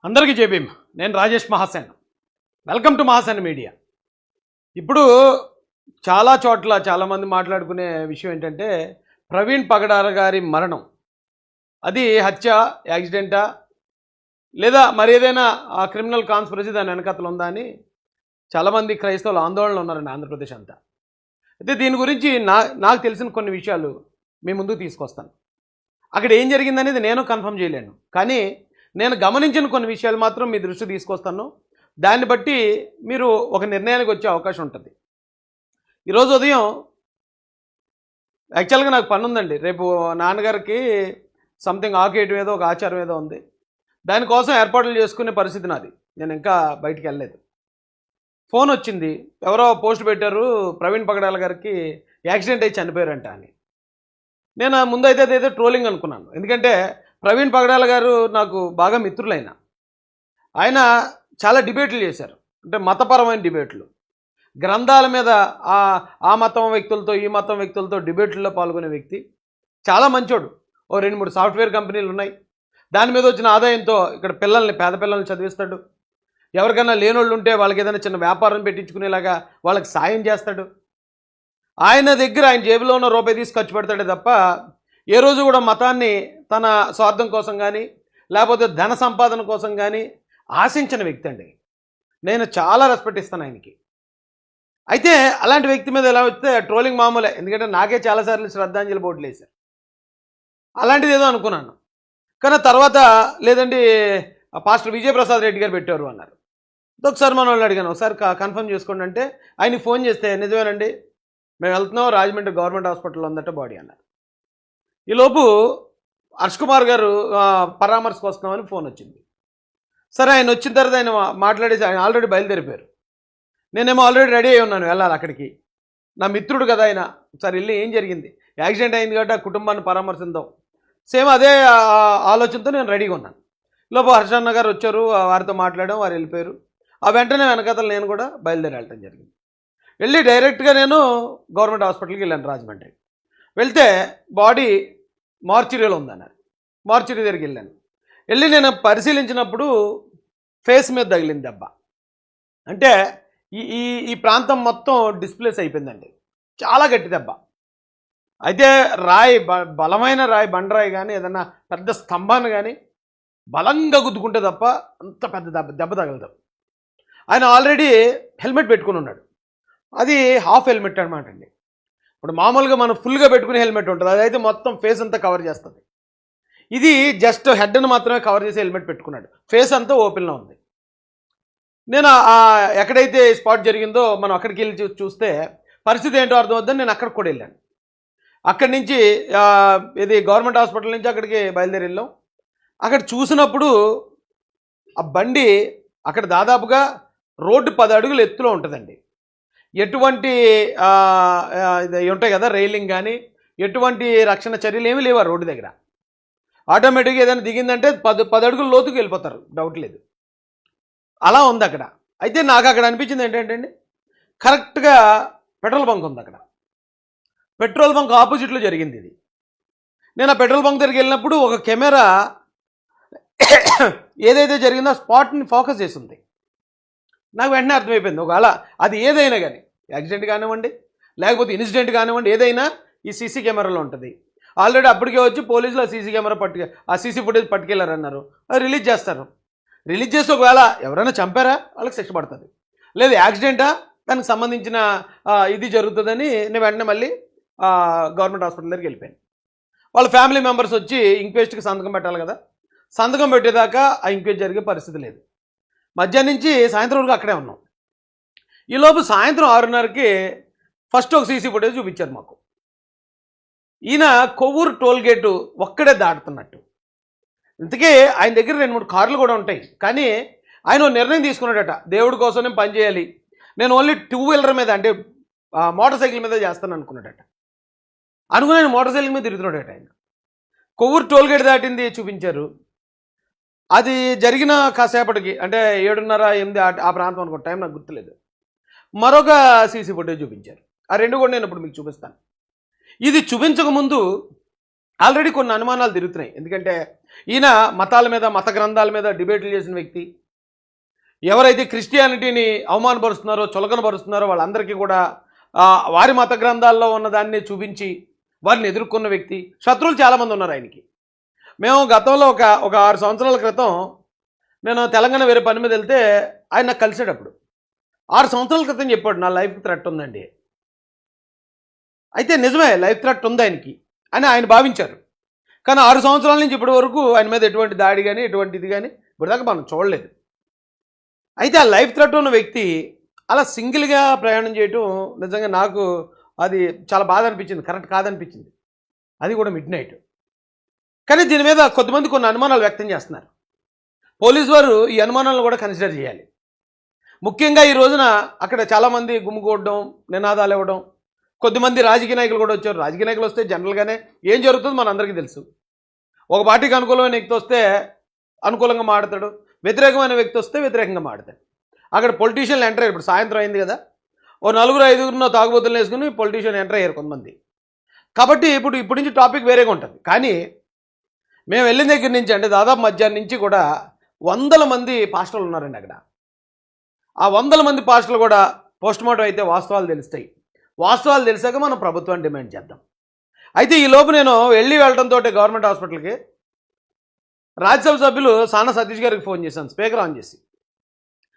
అందరికీ జేబీఎం. నేను Rajesh Mahasen. Welcome to Mahasen media. ఇప్పుడు చాలా చోట్ల చాలామంది మాట్లాడుకునే విషయం ఏంటంటే ప్రవీణ్ పగడాల గారి మరణం అది హత్య, యాక్సిడెంటా, లేదా మరి ఏదైనా క్రిమినల్ కాన్స్పిరసీ దాని వెనకతలు ఉందా అని చాలామంది క్రైస్తవులు ఆందోళనలో ఉన్నారండి ఆంధ్రప్రదేశ్ అంతా. అయితే దీని గురించి నాకు తెలిసిన కొన్ని విషయాలు మీ ముందుకు తీసుకొస్తాను. అక్కడ ఏం జరిగిందనేది నేను కన్ఫర్మ్ చేయలేను, కానీ నేను గమనించిన కొన్ని విషయాలు మాత్రం మీ దృష్టి తీసుకొస్తాను. దాన్ని బట్టి మీరు ఒక నిర్ణయానికి వచ్చే అవకాశం ఉంటుంది. ఈరోజు ఉదయం యాక్చువల్గా నాకు పని ఉందండి. రేపు నాన్నగారికి సంథింగ్ ఆకేయటం ఏదో ఒక ఆచారం ఏదో ఉంది, దానికోసం ఏర్పాట్లు చేసుకునే పరిస్థితి నాది. నేను ఇంకా బయటికి వెళ్ళలేదు. ఫోన్ వచ్చింది, ఎవరో పోస్ట్ పెట్టారు ప్రవీణ్ పగడాల గారికి యాక్సిడెంట్ అయ్యి చనిపోయారంట అని. నేను ముందైతే అదేదో ట్రోలింగ్ అనుకున్నాను, ఎందుకంటే ప్రవీణ్ పగడాల గారు నాకు బాగా మిత్రులైన ఆయన చాలా డిబేట్లు చేశారు. అంటే మతపరమైన డిబేట్లు, గ్రంథాల మీద ఆ మతం వ్యక్తులతో ఈ మతం వ్యక్తులతో డిబేట్లలో పాల్గొనే వ్యక్తి. చాలా మంచోడు. ఓ 2-3 సాఫ్ట్వేర్ కంపెనీలు ఉన్నాయి. దాని మీద వచ్చిన ఆదాయంతో ఇక్కడ పేద పిల్లల్ని చదివిస్తాడు. ఎవరికైనా లేనోళ్ళు ఉంటే వాళ్ళకి ఏదైనా చిన్న వ్యాపారం పెట్టించుకునేలాగా వాళ్ళకి సాయం చేస్తాడు. ఆయన దగ్గర ఆయన జేబులో ఉన్న రూపాయి తీసి ఖర్చు పెడతాడే తప్ప ఏ రోజు కూడా మతాన్ని తన స్వార్థం కోసం కానీ లేకపోతే ధన సంపాదన కోసం కానీ ఆశించిన వ్యక్తి అండి. నేను చాలా రెస్పెక్ట్ ఇస్తాను ఆయనకి. అయితే అలాంటి వ్యక్తి మీద ఎలా వస్తే ట్రోలింగ్ మామూలే, ఎందుకంటే నాకే చాలాసార్లు శ్రద్ధాంజలి బోర్డులు వేశారు. అలాంటిది ఏదో అనుకున్నాను, కానీ తర్వాత లేదండి పాస్టర్ విజయప్రసాద్ రెడ్డి గారు పెట్టారు అన్నారు. ఒకసారి మన వాళ్ళు అడిగాను, ఒకసారి కన్ఫర్మ్ చేసుకోండి అంటే ఆయనకి ఫోన్ చేస్తే నిజమేనండి మేము వెళ్తున్నాం, రాజమండ్రి గవర్నమెంట్ హాస్పిటల్లో ఉందట బాడీ అన్నారు. ఈలోపు హర్ష్ కుమార్ గారు పరామర్శకు వస్తున్నామని ఫోన్ వచ్చింది. సరే ఆయన వచ్చిన తర్వాత ఆయన మాట్లాడేసి ఆయన ఆల్రెడీ బయలుదేరిపోయారు. నేనేమో ఆల్రెడీ రెడీ అయి ఉన్నాను వెళ్ళాలి అక్కడికి. నా మిత్రుడు కదా ఆయన. ఒకసారి వెళ్ళి ఏం జరిగింది, యాక్సిడెంట్ అయింది కాబట్టి ఆ కుటుంబాన్ని పరామర్శిద్దాం, సేమ్ అదే ఆలోచనతో నేను రెడీగా ఉన్నాను. లోపు హర్షన్న గారు వచ్చారు, వారితో మాట్లాడాం, వారు వెళ్ళిపోయారు. ఆ వెంటనే వెనకతలు నేను కూడా బయలుదేరి వెళ్ళటం జరిగింది. వెళ్ళి డైరెక్ట్గా నేను గవర్నమెంట్ హాస్పిటల్కి వెళ్ళాను రాజమండ్రి. వెళ్తే బాడీ మార్చురీలో ఉందన్నారు. మార్చురీ దగ్గరికి వెళ్ళాను. వెళ్ళి నేను పరిశీలించినప్పుడు ఫేస్ మీద తగిలింది దెబ్బ. అంటే ఈ ఈ ప్రాంతం మొత్తం డిస్ప్లేస్ అయిపోయిందండి. చాలా గట్టి దెబ్బ. అయితే రాయి, బలమైన రాయి, బండరాయి కానీ ఏదన్నా పెద్ద స్తంభాన్ని కానీ బలంగా గుద్దుకుంటే తప్ప అంత పెద్ద దెబ్బ తగలదు. ఆయన ఆల్రెడీ హెల్మెట్ పెట్టుకుని ఉన్నాడు. అది హాఫ్ హెల్మెట్ అనమాట అండి. ఇప్పుడు మామూలుగా మనం ఫుల్గా పెట్టుకునే హెల్మెట్ ఉంటుంది, అదైతే మొత్తం ఫేస్ అంతా కవర్ చేస్తుంది. ఇది జస్ట్ హెడ్ను మాత్రమే కవర్ చేసే హెల్మెట్ పెట్టుకున్నాడు. ఫేస్ అంతా ఓపెన్లో ఉంది. నేను ఎక్కడైతే స్పాట్ జరిగిందో మనం అక్కడికి వెళ్ళి చూస్తే పరిస్థితి ఏంటో అర్థమవుద్దని నేను అక్కడికి కూడా వెళ్ళాను. అక్కడి నుంచి ఇది గవర్నమెంట్ హాస్పిటల్ నుంచి అక్కడికి బయలుదేరి వెళ్ళాం. అక్కడ చూసినప్పుడు ఆ బండి అక్కడ దాదాపుగా రోడ్డు 10 అడుగుల ఎత్తులో ఉంటుందండి. ఎటువంటి ఇది ఉంటాయి కదా రైలింగ్ కానీ ఎటువంటి రక్షణ చర్యలు ఏమీ లేవు ఆ రోడ్డు దగ్గర. ఆటోమేటిక్గా ఏదైనా దిగిందంటే 10 అడుగుల లోతుకు వెళ్ళిపోతారు, డౌట్ లేదు. అలా ఉంది అక్కడ. అయితే నాకు అక్కడ అనిపించింది ఏంటంటే కరెక్ట్గా పెట్రోల్ బంక్ ఉంది అక్కడ. పెట్రోల్ బంక్ ఆపోజిట్లో జరిగింది ఇది. నేను ఆ పెట్రోల్ బంక్ దగ్గరికి వెళ్ళినప్పుడు ఒక కెమెరా ఏదైతే జరిగిందో ఆ స్పాట్ని ఫోకస్ చేసింది. నాకు వెంటనే అర్థమైపోయింది, ఒకవేళ అది ఏదైనా కానీ యాక్సిడెంట్ కానివ్వండి లేకపోతే ఇన్సిడెంట్ కానివ్వండి, ఏదైనా ఈ సీసీ కెమెరాలో ఉంటుంది. ఆల్రెడీ అప్పటికే వచ్చి పోలీసులు ఆ సీసీ కెమెరా ఆ సీసీ ఫుటేజ్ పట్టుకెళ్ళారన్నారు. అది రిలీజ్ చేస్తారు. రిలీజ్ చేస్తే ఒకవేళ ఎవరైనా చంపారా వాళ్ళకి శిక్ష పడుతుంది, లేదు యాక్సిడెంటా దానికి సంబంధించిన ఇది జరుగుతుందని నేను వెంటనే మళ్ళీ గవర్నమెంట్ హాస్పిటల్ దగ్గరికి వెళ్ళిపోయాను. వాళ్ళ ఫ్యామిలీ మెంబర్స్ వచ్చి ఇంక్వెస్ట్కి సంతకం పెట్టాలి కదా, సంతకం పెట్టేదాకా ఆ ఇంక్వెస్ట్ జరిగే పరిస్థితి లేదు. మధ్యాహ్నం నుంచి సాయంత్రం వరకు అక్కడే ఉన్నాం. ఈలోపు సాయంత్రం 6:30కి ఫస్ట్ ఒక సీసీ ఫుటేజ్ చూపించారు మాకు. ఈయన కొవ్వూరు టోల్ గేటు ఒక్కడే దాటుతున్నట్టు. ఇంతకీ ఆయన దగ్గర 2-3 కార్లు కూడా ఉంటాయి, కానీ ఆయన నిర్ణయం తీసుకున్నాడట, దేవుడి కోసం నేను పనిచేయాలి, నేను ఓన్లీ 2 వీలర్ మీద అంటే మోటార్ సైకిల్ మీద చేస్తాను అనుకున్నాడట. అనుకుని ఆయన మోటార్ సైకిల్ మీద తిరుగుతున్నాడట. ఆయన కొవ్వూరు టోల్ గేట్ దాటింది చూపించారు. అది జరిగిన కాసేపటికి అంటే 7:30-8 ఆ ప్రాంతం అనుకుంటా, టైం నాకు గుర్తులేదు, మరొక సీసీ ఫుటేజ్ చూపించారు. ఆ 2 కూడా నేను ఇప్పుడు మీకు చూపిస్తాను. ఇది చూపించకముందు ఆల్రెడీ కొన్ని అనుమానాలు తిరుగుతున్నాయి. ఎందుకంటే ఈయన మతాల మీద, మత గ్రంథాల మీద డిబేట్లు చేసిన వ్యక్తి. ఎవరైతే క్రిస్టియానిటీని అవమానపరుస్తున్నారో, చులకనపరుస్తున్నారో వాళ్ళందరికీ కూడా వారి మత గ్రంథాల్లో ఉన్నదాన్ని చూపించి వారిని ఎదుర్కొన్న వ్యక్తి. శత్రువులు చాలామంది ఉన్నారు ఆయనకి. మేము గతంలో ఒక 6 సంవత్సరాల క్రితం నేను తెలంగాణ వేరే పని మీద వెళ్తే ఆయన నాకు కలిసాడు. 6 సంవత్సరాల క్రితం చెప్పాడు, నా లైఫ్కి థ్రెట్ ఉందండి. అయితే నిజమే, లైఫ్ థ్రెట్ ఉంది ఆయనకి అని ఆయన భావించారు. కానీ 6 సంవత్సరాల నుంచి ఇప్పటి వరకు ఆయన మీద ఎటువంటి దాడి కానీ, ఎటువంటి ఇది కానీ ఇప్పటిదాకా మనం చూడలేదు. అయితే ఆ లైఫ్ థ్రెట్ ఉన్న వ్యక్తి అలా సింగిల్గా ప్రయాణం చేయటం నిజంగా నాకు అది చాలా బాధ అనిపించింది, కరెక్ట్ కాదనిపించింది. అది కూడా మిడ్ నైట్. కానీ దీని మీద కొంతమంది కొన్ని అనుమానాలు వ్యక్తం చేస్తున్నారు. పోలీసు వారు ఈ అనుమానాలను కూడా కన్సిడర్ చేయాలి. ముఖ్యంగా ఈ రోజున అక్కడ చాలామంది గుమ్ముకూడడం, నినాదాలు ఇవ్వడం, కొద్దిమంది రాజకీయ నాయకులు కూడా వచ్చారు. రాజకీయ నాయకులు వస్తే జనరల్గానే ఏం జరుగుతుందో మన అందరికీ తెలుసు. ఒక పార్టీకి అనుకూలమైన వ్యక్తి వస్తే అనుకూలంగా మాడతాడు, వ్యతిరేకమైన వ్యక్తి వస్తే వ్యతిరేకంగా మాడతాడు. అక్కడ పొలిటీషియన్లు ఎంటర్ అయ్యారు. ఇప్పుడు సాయంత్రం అయింది కదా, ఓ 4-5 తాగుబోతులను వేసుకుని పొలిటీషియన్ ఎంటర్ అయ్యారు కొంతమంది. కాబట్టి ఇప్పుడు నుంచి టాపిక్ వేరేగా ఉంటుంది. కానీ మేము వెళ్ళిన దగ్గర నుంచి అంటే దాదాపు మధ్యాహ్నం నుంచి కూడా 100 మంది పాస్టర్లు ఉన్నారండి అక్కడ. ఆ 100 మంది పాస్టర్లు కూడా పోస్ట్మార్టం అయితే వాస్తవాలు తెలుస్తాయి. వాస్తవాలు తెలిసాక మనం ప్రభుత్వాన్ని డిమాండ్ చేద్దాం. అయితే ఈ లోపు నేను వెళ్ళడంతో గవర్నమెంట్ హాస్పిటల్కి రాజ్యసభ సభ్యులు సానా సతీష్ గారికి ఫోన్ చేశాను, స్పీకర్ ఆన్ చేసి.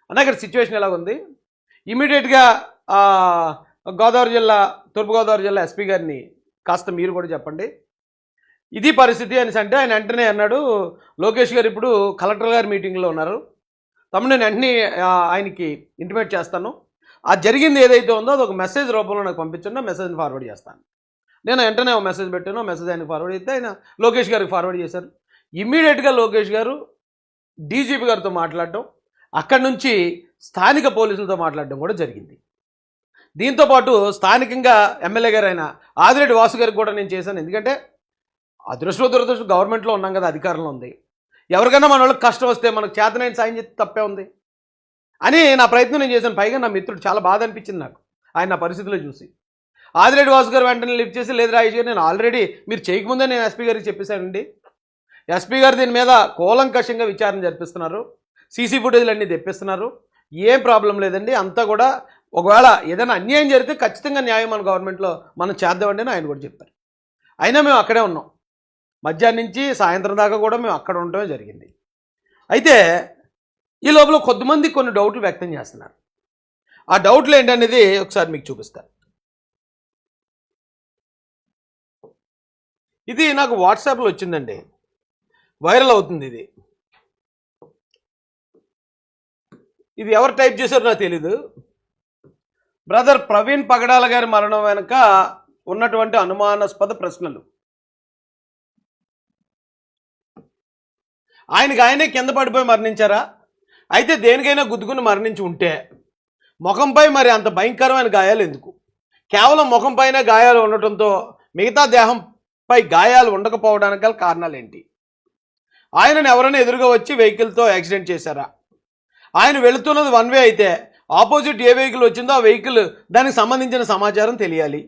అన్న ఇక్కడ సిచ్యువేషన్ ఎలాగుంది, ఇమీడియట్గా తూర్పుగోదావరి జిల్లా ఎస్పీ గారిని కాస్త మీరు కూడా చెప్పండి, ఇది పరిస్థితి అనేసి. అంటే ఆయన వెంటనే అన్నాడు, లోకేష్ గారు ఇప్పుడు కలెక్టర్ గారి మీటింగ్లో ఉన్నారు, తమ్ముడు నేను వెంటనే ఆయనకి ఇంటిమేట్ చేస్తాను, ఆ జరిగింది ఏదైతే ఉందో అది ఒక మెసేజ్ రూపంలో నాకు పంపించండి, మెసేజ్ని ఫార్వర్డ్ చేస్తాను. నేను వెంటనే ఒక మెసేజ్ పెట్టాను, మెసేజ్ ఆయనకు ఫార్వర్డ్ చేస్తే ఆయన లోకేష్ గారికి ఫార్వర్డ్ చేశారు. ఇమ్మీడియట్గా లోకేష్ గారు డీజీపీ గారితో మాట్లాడటం, అక్కడి నుంచి స్థానిక పోలీసులతో మాట్లాడడం కూడా జరిగింది. దీంతోపాటు స్థానికంగా ఎమ్మెల్యే గారు అయిన ఆదిరెడ్డి వాసు గారికి కూడా నేను చేశాను. ఎందుకంటే దురదృష్టం గవర్నమెంట్లో ఉన్నాం కదా, అధికారంలో ఉంది, ఎవరికైనా మన వాళ్ళకి కష్టం వస్తే మనకు చేతనైన సాయం చేస్తే తప్పే ఉంది అని నా ప్రయత్నం నేను చేశాను. పైగా నా మిత్రుడు చాలా బాధ అనిపించింది నాకు ఆయన నా పరిస్థితిలో చూసి. ఆదిరెడ్డి వాసు గారు వెంటనే లిఫ్ట్ చేసి, లేదు రాజేష్ గారు, నేను ఆల్రెడీ మీరు చేయకముందే నేను ఎస్పీ గారికి చెప్పేశానండి, ఎస్పీ గారు దీని మీద కూలంకషంగా విచారణ జరిపిస్తున్నారు, సీసీ ఫుటేజ్లు అన్నీ తెప్పిస్తున్నారు, ఏం ప్రాబ్లం లేదండి, అంతా కూడా ఒకవేళ ఏదైనా అన్యాయం జరిగితే ఖచ్చితంగా న్యాయం మన గవర్నమెంట్లో మనం చేద్దామండి అని ఆయన కూడా చెప్పారు. అయినా మేము అక్కడే ఉన్నాం, మధ్యాహ్నం నుంచి సాయంత్రం దాకా కూడా మేము అక్కడ ఉండటమే జరిగింది. అయితే ఈ లోపల కొద్దిమంది కొన్ని డౌట్లు వ్యక్తం చేస్తున్నారు. ఆ డౌట్లు ఏంటనేది ఒకసారి మీకు చూపిస్తాను. ఇది నాకు వాట్సాప్లో వచ్చిందండి, వైరల్ అవుతుంది. ఇది ఎవరు టైప్ చేశారో నాకు తెలీదు. బ్రదర్ ప్రవీణ్ పగడాల గారి మరణం వెనుక ఉన్నటువంటి అనుమానాస్పద ప్రశ్నలు. ఆయనే కింద పడిపోయి మరణించారా? అయితే దేనికైనా గుద్దుకుని మరణించి ఉంటే ముఖంపై మరి అంత భయంకరమైన గాయాలు ఎందుకు? కేవలం ముఖంపైన గాయాలు ఉండటంతో మిగతా దేహంపై గాయాలు ఉండకపోవడానికి గల కారణాలు ఏంటి? ఆయనను ఎవరైనా ఎదురుగా వచ్చి వెహికల్తో యాక్సిడెంట్ చేశారా? ఆయన వెళుతున్నది 1 వే అయితే ఆపోజిట్ ఏ వెహికల్ వచ్చిందో ఆ వెహికల్ దానికి సంబంధించిన సమాచారం తెలియాలి.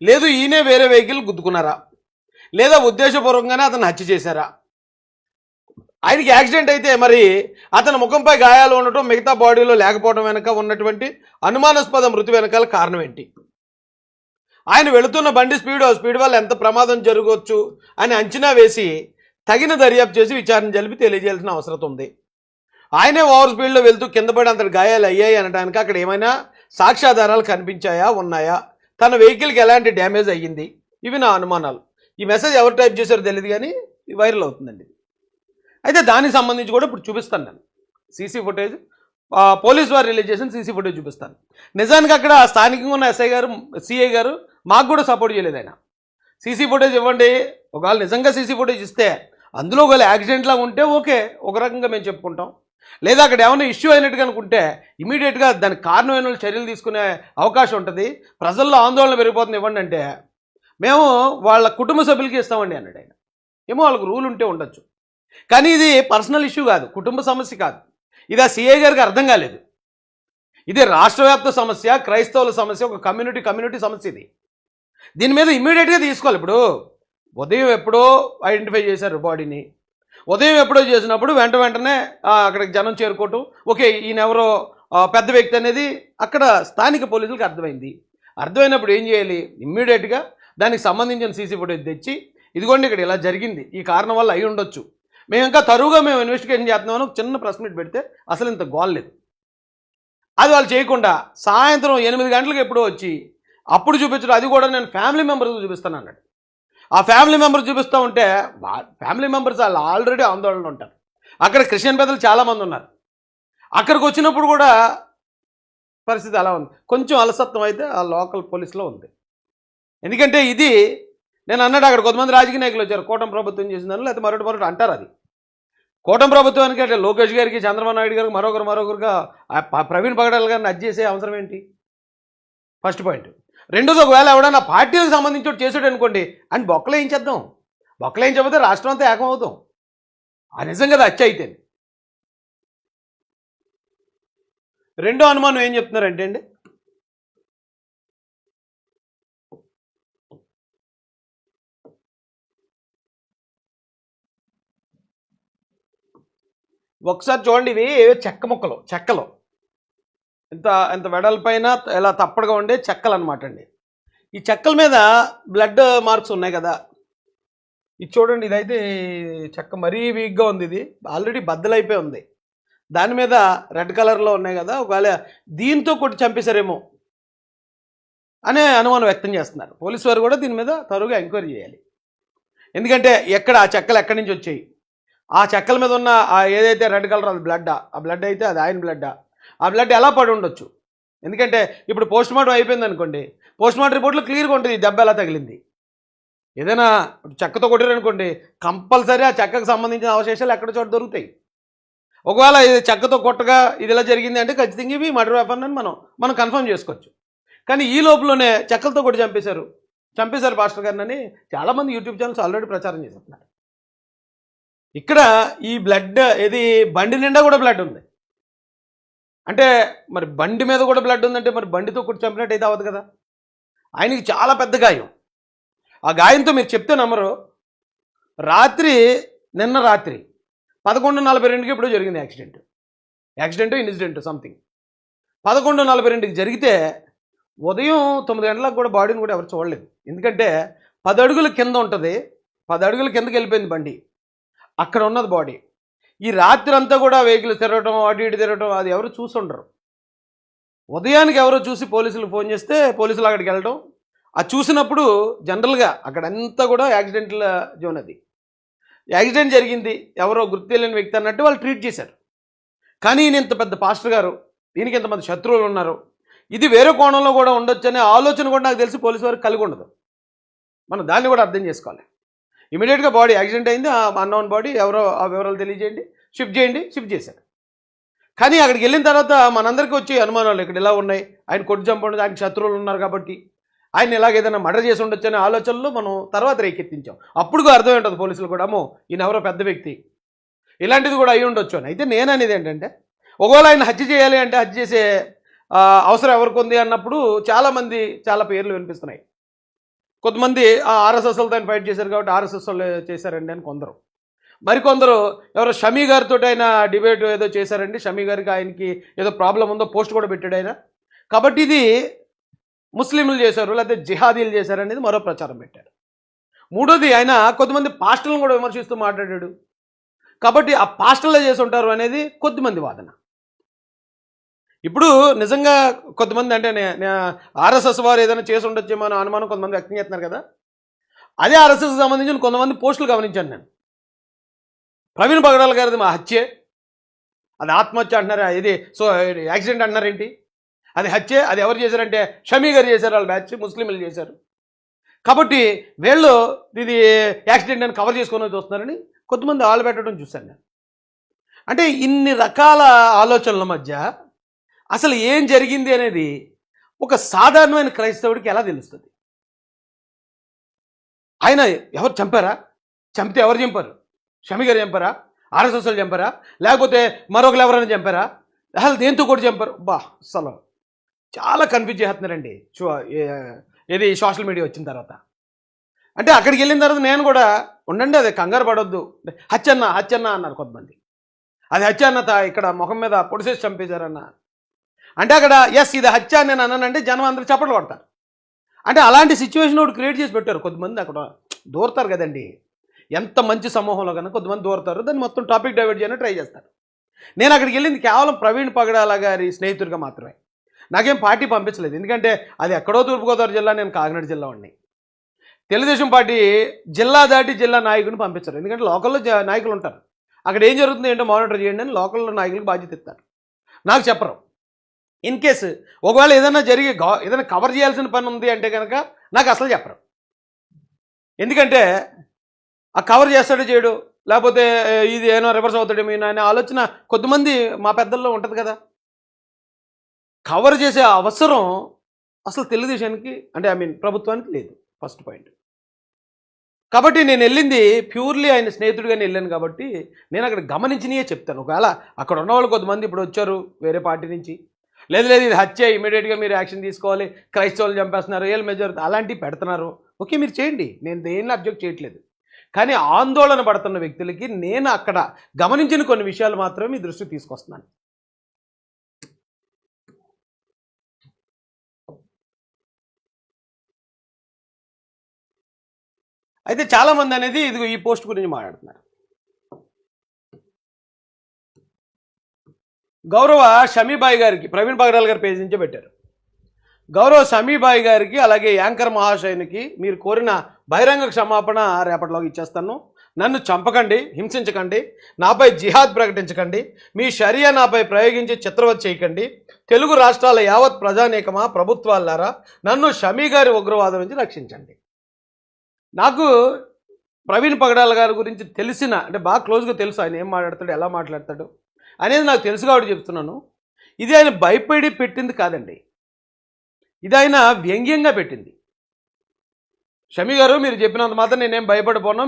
లేదు ఈయనే వేరే వెహికల్ గుద్దుకున్నారా? లేదా ఉద్దేశపూర్వకంగానే అతను హత్య చేశారా? ఆయనకి యాక్సిడెంట్ అయితే మరి అతని ముఖంపై గాయాలు ఉండటం, మిగతా బాడీలో లేకపోవడం వెనక ఉన్నటువంటి అనుమానాస్పద మృతి వెనకాల కారణం ఏంటి? ఆయన వెళుతున్న బండి స్పీడ్ వల్ల ఎంత ప్రమాదం జరగవచ్చు అని అంచనా వేసి తగిన దర్యాప్తు చేసి విచారణ జరిపి తెలియజేయాల్సిన అవసరం ఉంది. ఆయనే ఓవర్ స్పీడ్లో వెళ్తూ కింద పడి అంతటి గాయాలు అయ్యాయి అనడానికి అక్కడ ఏమైనా సాక్ష్యాధారాలు కనిపించాయా, ఉన్నాయా? తన వెహికల్కి ఎలాంటి డ్యామేజ్ అయ్యింది? ఇవి నా అనుమానాలు. ఈ మెసేజ్ ఎవరు టైప్ చేశారో తెలియదు కానీ వైరల్ అవుతుందండి. అయితే దానికి సంబంధించి కూడా ఇప్పుడు చూపిస్తాను నేను సీసీ ఫుటేజ్, పోలీసు వారు రిలీజ్ చేసిన సీసీ ఫుటేజ్ చూపిస్తాను. నిజానికి అక్కడ స్థానికంగా ఉన్న సిఐ గారు మాకు కూడా సపోర్ట్ చేయలేదు. ఆయన సీసీ ఫుటేజ్ ఇవ్వండి, ఒకవేళ నిజంగా సీసీ ఫుటేజ్ ఇస్తే అందులో ఒకవేళ యాక్సిడెంట్లా ఉంటే ఓకే, ఒక రకంగా మేము చెప్పుకుంటాం. లేదా అక్కడ ఏమైనా ఇష్యూ అయినట్టుగా అనుకుంటే ఇమీడియట్గా దానికి కారణమైన చర్యలు తీసుకునే అవకాశం ఉంటుంది. ప్రజల్లో ఆందోళన పెరిగిపోతుంది, ఇవ్వండి అంటే మేము వాళ్ళ కుటుంబ సభ్యులకి ఇస్తామండి అన్నాడు ఆయన. ఏమో వాళ్ళకు రూల్ ఉంటే ఉండొచ్చు, కానీ ఇది పర్సనల్ ఇష్యూ కాదు, కుటుంబ సమస్య కాదు. ఇది ఆ సిఐ గారికి అర్థం కాలేదు. ఇది రాష్ట్రవ్యాప్త సమస్య, క్రైస్తవుల సమస్య, ఒక కమ్యూనిటీ సమస్య. ఇది దీని మీద ఇమ్మీడియట్గా తీసుకోవాలి. ఇప్పుడు ఉదయం ఎప్పుడో ఐడెంటిఫై చేశారు బాడీని. ఉదయం ఎప్పుడో చేసినప్పుడు వెంటనే అక్కడికి జనం చేరుకోవటం, ఓకే ఈయన ఎవరో పెద్ద వ్యక్తి అనేది అక్కడ స్థానిక పోలీసులకు అర్థమైంది. అర్థమైనప్పుడు ఏం చేయాలి? ఇమ్మీడియట్గా దానికి సంబంధించిన సీసీ ఫుటేజ్ తెచ్చి, ఇదిగోండి ఇక్కడ ఇలా జరిగింది, ఈ కారణం వల్ల అయి ఉండొచ్చు, మేము ఇంకా తరువుగా మేము ఇన్వెస్టిగేషన్ చేస్తున్నామని చిన్న ప్రెస్ మీట్ పెడితే అసలు ఇంత గోల్ లేదు. అది వాళ్ళు చేయకుండా సాయంత్రం 8 గంటలకు ఎప్పుడో వచ్చి అప్పుడు చూపించడం, అది కూడా నేను ఫ్యామిలీ మెంబర్స్ చూపిస్తాను అన్నాడు. ఆ ఫ్యామిలీ మెంబర్స్ చూపిస్తూ ఉంటే ఫ్యామిలీ మెంబర్స్ వాళ్ళు ఆల్రెడీ ఆందోళనలో ఉంటారు. అక్కడ క్రిస్టియన్ పెద్దలు చాలామంది ఉన్నారు. అక్కడికి వచ్చినప్పుడు కూడా పరిస్థితి అలా ఉంది. కొంచెం అలసత్వం అయితే ఆ లోకల్ పోలీసులో ఉంది. ఎందుకంటే ఇది నేను అన్నాడు, అక్కడ కొంతమంది రాజకీయ నాయకులు వచ్చారు, కూటమి ప్రభుత్వం చేసిందని లేకపోతే మరొకటి అంటారు. అది కూటమి ప్రభుత్వానికి అంటే లోకేష్ గారికి, చంద్రబాబు నాయుడు గారికి మరొకరుగా ప్రవీణ్ పగడాల గారిని అడ్జేసే అవసరం ఏంటి? First point. రెండోది, ఒకవేళ ఎవడన్నా పార్టీలకు సంబంధించి చేసాడు అనుకోండి అని బొక్కలు ఏం చేద్దాం? బొక్కలు ఏం చెప్పితే రాష్ట్రం అంతా ఏకం అవుతాం. ఆ నిజం కదా హత్య అయితే. రెండో అనుమానం ఏం చెప్తున్నారంటే అండి, ఒకసారి చూడండి, ఇవి చెక్కలు ఇంత వెడల్పైన ఇలా తప్పడుగా ఉండే చెక్కలు అనమాట అండి. ఈ చెక్కల మీద బ్లడ్ మార్క్స్ ఉన్నాయి కదా, ఇది చూడండి. ఇదైతే చెక్క మరీ వీక్గా ఉంది, ఇది ఆల్రెడీ బద్దలైపోయి ఉంది. దాని మీద రెడ్ కలర్లో ఉన్నాయి కదా, ఒకవేళ దీంతో కొట్టి చంపేశారేమో అనే అనుమానం వ్యక్తం చేస్తున్నారు. పోలీసు వారు కూడా దీని మీద తరువుగా ఎంక్వైరీ చేయాలి. ఎందుకంటే ఆ చెక్కలు ఎక్కడి నుంచి వచ్చాయి, ఆ చెక్కల మీద ఉన్న ఏదైతే రెడ్ కలర్ అది ఆ బ్లడ్ అయితే అది ఆయన బ్లడ్డా, ఆ బ్లడ్ ఎలా పడి ఉండొచ్చు? ఎందుకంటే ఇప్పుడు పోస్ట్ మార్టం అయిపోయింది అనుకోండి, పోస్ట్ మార్టం రిపోర్ట్లో క్లియర్గా ఉంటుంది దెబ్బ ఎలా తగిలింది. ఏదైనా చెక్కతో కొట్టారనుకోండి, కంపల్సరీ ఆ చెక్కకు సంబంధించిన అవశేషాలు ఎక్కడ చోట దొరుకుతాయి. ఒకవేళ ఇది చెక్కతో కొట్టగా ఇది ఇలా జరిగింది అంటే ఖచ్చితంగా ఇవి మర్డర్ వెపన్ అని మనం కన్ఫర్మ్ చేసుకోవచ్చు. కానీ ఈ లోపలనే చెక్కలతో కొట్టి చంపేశారు పాస్టర్ గారిని అని చాలామంది యూట్యూబ్ ఛానల్స్ ఆల్రెడీ ప్రచారం చేస్తున్నారు. ఇక్కడ ఈ బ్లడ్ ఇది బండి నిండా కూడా బ్లడ్ ఉంది అంటే, మరి బండి మీద కూడా బ్లడ్ ఉందంటే మరి బండితో కొట్టి చంపినట్టు అయితే అవ్వదు కదా. ఆయనకి చాలా పెద్ద గాయం. ఆ గాయంతో మీరు చెప్తే నమ్మరు, నిన్న రాత్రి 11:42కి ఇప్పుడు జరిగింది ఇన్సిడెంట్ సంథింగ్. 11:42కి జరిగితే ఉదయం 9 గంటలకు కూడా బాడీని కూడా ఎవరు చూడలేదు. ఎందుకంటే 10 అడుగుల కింద ఉంటుంది, 10 అడుగుల కిందకి వెళ్ళిపోయింది బండి, అక్కడ ఉన్నది బాడీ. ఈ రాత్రి అంతా కూడా వెహికల్ తిరగటం, అటు ఇటు తిరగటం, అది ఎవరు చూసుండరు. ఉదయానికి ఎవరో చూసి పోలీసులకు ఫోన్ చేస్తే పోలీసులు అక్కడికి వెళ్ళడం, అది చూసినప్పుడు జనరల్గా అక్కడంతా కూడా యాక్సిడెంట్ల జోన్. అది యాక్సిడెంట్ జరిగింది, ఎవరో గుర్తు తెలియని వ్యక్తి అన్నట్టు వాళ్ళు ట్రీట్ చేశారు. కానీ ఈయన ఇంత పెద్ద పాస్టర్ గారు, ఈయనకి ఇంతమంది శత్రువులు ఉన్నారు, ఇది వేరే కోణంలో కూడా ఉండొచ్చు అనే ఆలోచన కూడా నాకు తెలిసి పోలీసు వారికి కలిగి ఉండదు. మనం దాన్ని కూడా అర్థం చేసుకోవాలి. ఇమీడియట్గా బాడీ యాక్సిడెంట్ అయింది, ఆ అన్నోన్ బాడీ ఎవరో ఆ వివరాలు తెలియజేయండి, షిఫ్ట్ చేశారు. కానీ అక్కడికి వెళ్ళిన తర్వాత మనందరికీ వచ్చే అనుమానాలు ఇక్కడ ఇలా ఉన్నాయి, ఆయన కొట్టి చంపండి, ఆయనకి శత్రువులు ఉన్నారు కాబట్టి ఆయన ఇలాగేదైనా మర్డర్ చేసి ఉండొచ్చు అనే ఆలోచనలో మనం తర్వాత రేకెత్తించాం. అప్పుడు అర్థమై ఉంటుంది పోలీసులు కూడా, అమ్మో ఈయన ఎవరో పెద్ద వ్యక్తి, ఇలాంటిది కూడా అయి ఉండొచ్చు అని. అయితే నేను అనేది ఏంటంటే, ఒకవేళ ఆయన హత్య చేయాలి అంటే హత్య చేసే అవసరం ఎవరికి ఉంది అన్నప్పుడు చాలామంది చాలా పేర్లు వినిపిస్తున్నాయి. కొంతమంది ఆర్ఎస్ఎస్లతో ఆయన ఫైట్ చేశారు కాబట్టి ఆర్ఎస్ఎస్ వాళ్ళు చేశారండి అని కొందరు, మరికొందరు ఎవరో షమీ గారితో ఆయన డిబేట్ ఏదో చేశారండి, షమీ గారికి ఆయనకి ఏదో ప్రాబ్లం ఉందో పోస్ట్ కూడా పెట్టాడు ఆయన, కాబట్టి ఇది ముస్లింలు చేశారు లేకపోతే జిహాదీలు చేశారు అనేది మరో ప్రచారం పెట్టారు. మూడోది, ఆయన కొంతమంది పాస్టర్లను కూడా విమర్శిస్తూ మాట్లాడాడు కాబట్టి ఆ పాస్టర్లే చేసి ఉంటారు అనేది కొద్దిమంది వాదన. ఇప్పుడు నిజంగా కొంతమంది అంటే ఆర్ఎస్ఎస్ వారు ఏదైనా చేసి ఉండొచ్చేమో అని అనుమానం కొంతమంది వ్యక్తం చేస్తున్నారు కదా, అదే ఆర్ఎస్ఎస్కి సంబంధించిన కొంతమంది పోస్టులు గమనించాను నేను. ప్రవీణ్ పగడాల గారిది మా హత్యే, అది ఆత్మహత్య అంటున్నారు, ఇది యాక్సిడెంట్ అంటున్నారేంటి, అది హత్యే, అది ఎవరు చేశారంటే షమీ గారు చేశారు, వాళ్ళ బ్యాచ్ ముస్లింలు చేశారు, కాబట్టి వీళ్ళు ఇది యాక్సిడెంట్ అని కవర్ చేసుకొని చూస్తున్నారని కొంతమంది ఆలు పెట్టడం చూశాను నేను. అంటే ఇన్ని రకాల ఆలోచనల మధ్య అసలు ఏం జరిగింది అనేది ఒక సాధారణమైన క్రైస్తవుడికి ఎలా తెలుస్తుంది? ఆయన ఎవరు చంపారా? చంపితే ఎవరు చంపారు? షమీ గారు చంపారా? ఆర్ఎస్ఎస్ వాళ్ళు చంపారా? లేకపోతే మరొకరు ఎవరైనా చంపారా? అసలు దేంతో కూడా చంపారు? అసలు చాలా కన్ఫ్యూజ్ చేస్తున్నారండి ఇది సోషల్ మీడియా వచ్చిన తర్వాత. అంటే అక్కడికి వెళ్ళిన తర్వాత నేను కూడా ఉండండి, అది కంగారు పడొద్దు, హత్యన్న హత్యన్న అన్నారు కొంతమంది. అది హత్య అన్న ఇక్కడ ముఖం మీద పొడిసేసి చంపేశారన్న అంటే అక్కడ ఎస్ ఇది హత్య అని నేను అన్నానంటే జనం అందరూ చప్పట్లు కొడతారు. అంటే అలాంటి సిచ్యువేషన్ ఒకటి క్రియేట్ చేసి పెట్టారు. కొద్దిమంది అక్కడ దూరతారు కదండి, ఎంత మంచి సమూహంలో కన్నా కొద్దిమంది దూరతారు, దాన్ని మొత్తం టాపిక్ డైవర్ట్ చేయడానికి ట్రై చేస్తారు. నేను అక్కడికి వెళ్ళింది కేవలం ప్రవీణ్ పగడాల గారి స్నేహితుడిగా మాత్రమే. నాకేం పార్టీ పంపించలేదు, ఎందుకంటే అది ఎక్కడో తూర్పుగోదావరి జిల్లా, నేను కాకినాడ జిల్లా వాడిని. తెలుగుదేశం పార్టీ జిల్లా దాటి జిల్లా నాయకుడిని పంపించారు, ఎందుకంటే లోకల్లో నాయకులు ఉంటారు, అక్కడ ఏం జరుగుతుంది ఏంటో మానిటర్ చేయండి అని లోకల్లో నాయకులకు బాధ్యత ఇస్తారు, నాకు చెప్పరు. ఇన్ కేసు ఒకవేళ ఏదైనా జరిగి ఏదైనా కవర్ చేయాల్సిన పని ఉంది అంటే కనుక నాకు అసలు చెప్పరు. ఎందుకంటే ఆ కవర్ చేస్తాడో చేయడు, లేకపోతే ఇది ఏమో రివర్స్ అవుతాడేమో అనే ఆలోచన కొద్దిమంది మా పెద్దల్లో ఉంటుంది కదా. కవర్ చేసే అవసరం అసలు తెలుగుదేశానికి అంటే ప్రభుత్వానికి లేదు, ఫస్ట్ పాయింట్. కాబట్టి నేను వెళ్ళింది ప్యూర్లీ ఆయన స్నేహితుడిగానే వెళ్ళాను కాబట్టి నేను అక్కడ గమనించినయే చెప్తాను. ఒకవేళ అక్కడ ఉన్న వాళ్ళు కొంతమంది ఇప్పుడు వచ్చారు వేరే పార్టీ నుంచి, లేదు లేదు ఇది హత్య, ఇమీడియట్గా మీరు యాక్షన్ తీసుకోవాలి, క్రైస్తవులు చంపేస్తున్నారు, ఏళ్ళు మెజారిటీ అలాంటివి పెడుతున్నారు, ఓకే మీరు చేయండి, నేను దేన్ని అబ్జెక్ట్ చేయట్లేదు. కానీ ఆందోళన పడుతున్న వ్యక్తులకి నేను అక్కడ గమనించిన కొన్ని విషయాలు మాత్రమే మీ దృష్టికి తీసుకొస్తున్నాను. అయితే చాలామంది అనేది ఇదిగో ఈ పోస్ట్ గురించి మాట్లాడుతున్నారు. గౌరవ షమీబాయి గారికి ప్రవీణ్ పగడాల్ గారి పేజ్ నుంచే పెట్టారు. గౌరవ షమీబాయి గారికి అలాగే యాంకర్ మహాశయునికి మీరు కోరిన బహిరంగ క్షమాపణ రేపటిలోకి ఇచ్చేస్తాను. నన్ను చంపకండి, హింసించకండి, నాపై జిహాద్ ప్రకటించకండి, మీ షరియా నాపై ప్రయోగించి చిత్రవత్ చేయకండి. తెలుగు రాష్ట్రాల యావత్ ప్రజానీకమా, ప్రభుత్వాలారా నన్ను షమీ గారి ఉగ్రవాదం నుంచి రక్షించండి. నాకు ప్రవీణ్ పగడాల గారి గురించి తెలిసిన అంటే బాగా క్లోజ్గా తెలుసు, ఆయన ఏం మాట్లాడతాడు, ఎలా మాట్లాడతాడు అనేది నాకు తెలుసు కాబట్టి చెప్తున్నాను. ఇది ఆయన భయపడి పెట్టింది కాదండి, ఇది ఆయన వ్యంగ్యంగా పెట్టింది. షమీ గారు మీరు చెప్పినంత మాత్రం నేనేం భయపడిపోను,